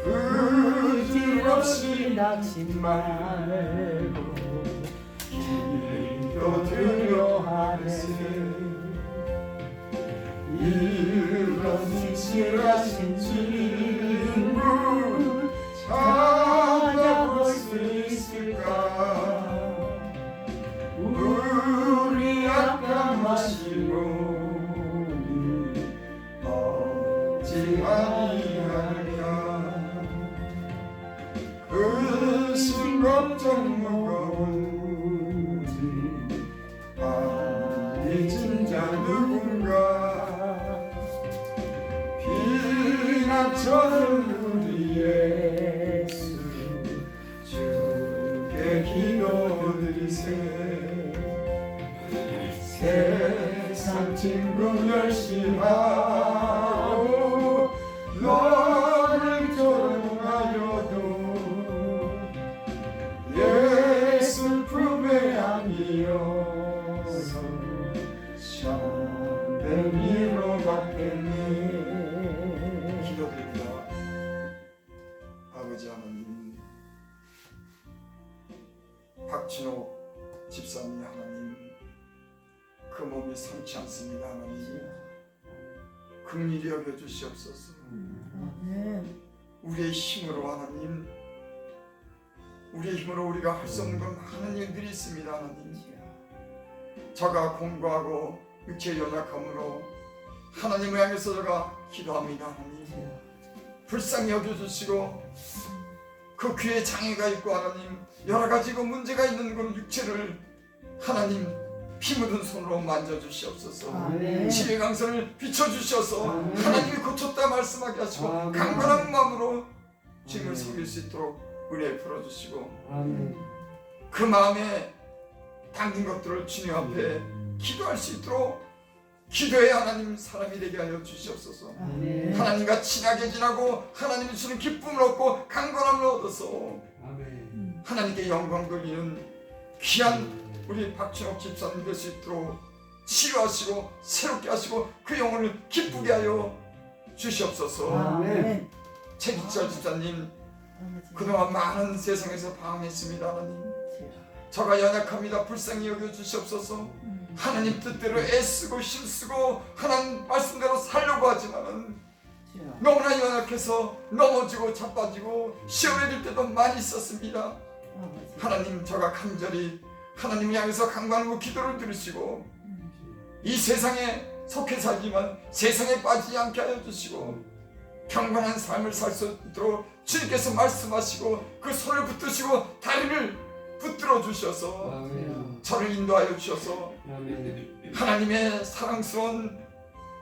그질 없이 낙심 말고 기도 드려 하세. 이런 지라신 친구 찾아볼 수 있을까. 우리 아까 마신 몸이 없지 아니하리라. 그 심 걱정 무거운지 잊은 자 누군가. 비난처럼 우리 예수 주께 기도드리세. 세상 친구 열심하고 너를 조롱하여도 예수 품에 안기어서 참되미로 받겠네. 기도드립니다. 아버지 하나님, 박진호 집사님 하나님, 그 몸이 성치 않습니다. 하나님, 긍휼히 여겨 주시옵소서. 아멘. 우리의 힘으로 하나님, 우리의 힘으로 우리가 할 수 없는 건 많은 일들이 있습니다. 하나님, 저가 공고하고 육체의 연약함으로 하나님을 향해서 저가 기도합니다. 하나님, 불쌍히 여겨주시고 그 귀에 장애가 있고 하나님 여러 가지 그 문제가 있는 그 육체를 하나님 피 묻은 손으로 만져주시옵소서. 아멘. 치유의 강선을 비춰주셔서 아멘. 하나님이 고쳤다 말씀하게 하시고 아멘. 강건한 마음으로 주님을 섬길 수 있도록 은혜 풀어주시고 아멘. 그 마음에 담긴 것들을 주님 앞에 기도할 수 있도록 기도의 하나님 사람이 되게 하여 주시옵소서. 아멘. 하나님과 친하게 지나고 하나님이 주는 기쁨을 얻고 강건함을 얻어서 아멘. 하나님께 영광 돌리는 귀한 우리 박준옥 집사님 될 수 있도록 치유하시고 새롭게 하시고 그 영혼을 기쁘게 하여 주시옵소서. 아멘. 최기철 집사님 아버지. 그동안 많은 세상에서 방황했습니다. 하나님 저가 연약합니다. 불쌍히 여겨 주시옵소서. 하나님 뜻대로 애쓰고 힘쓰고 하나님 말씀대로 살려고 하지만은 너무나 연약해서 넘어지고 자빠지고 시험에 들 때도 많이 있었습니다. 하나님 저가 간절히 하나님 향해서 강구하고 기도를 들으시고 이 세상에 속해 살지만 세상에 빠지지 않게 하여 주시고 경건한 삶을 살 수 있도록 주님께서 말씀하시고 그 손을 붙드시고 다리를 붙들어 주셔서 아멘. 저를 인도하여 주셔서 아멘. 하나님의 사랑스러운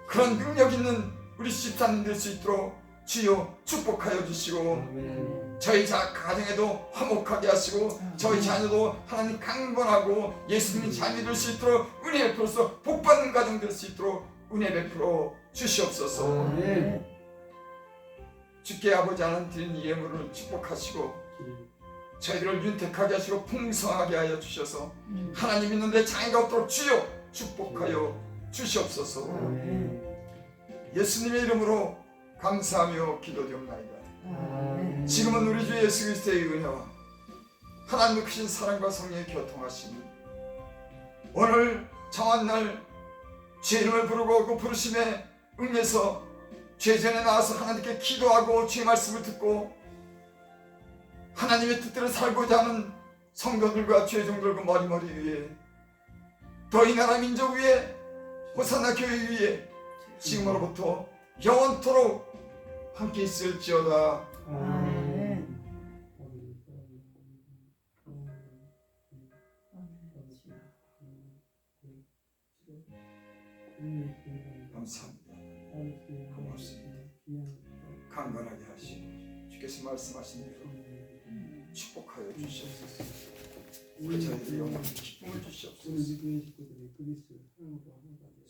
그런 능력 있는 우리 집사님 될 수 있도록 주여 축복하여 주시고 아멘. 저희 가정에도 화목하게 하시고 저희 자녀도 하나님 강건하고 예수님 자녀 될 수 있도록 은혜 베풀어서 복받는 가정 될 수 있도록 은혜 베풀어 주시옵소서. 아멘. 주께 아버지 하나님 드린 이 예물을 축복하시고 저희들을 윤택하게 하시고 풍성하게 하여 주셔서 하나님 있는데 장애가 없도록 주여 축복하여 주시옵소서. 아멘. 예수님의 이름으로 감사하며 기도드립나이다. 아멘. 지금은 우리 주 예수 그리스도의 은혜와 하나님의 크신 사랑과 성령의 교통하심이 오늘 정한 날 주의 이름을 부르고 그 부르심에 응해서 죄 전에 나와서 하나님께 기도하고 주의 말씀을 듣고 하나님의 뜻대로 살고자 하는 성도들과 주의 종들과 머리머리 위에 더 이 나라 민족 위에 호산나 교회 위에 지금으로부터 영원토록 함께 있을지어다. 아멘. 감사합니다. 고맙습니다. 강건하게 하시고 주께서 말씀하신 대로 축복하여 주시옵소서. 그 저희들의 영혼에 기쁨을 주시옵소서. 우리 교회 식구들이 그리스도를 사랑으로 하나가 되어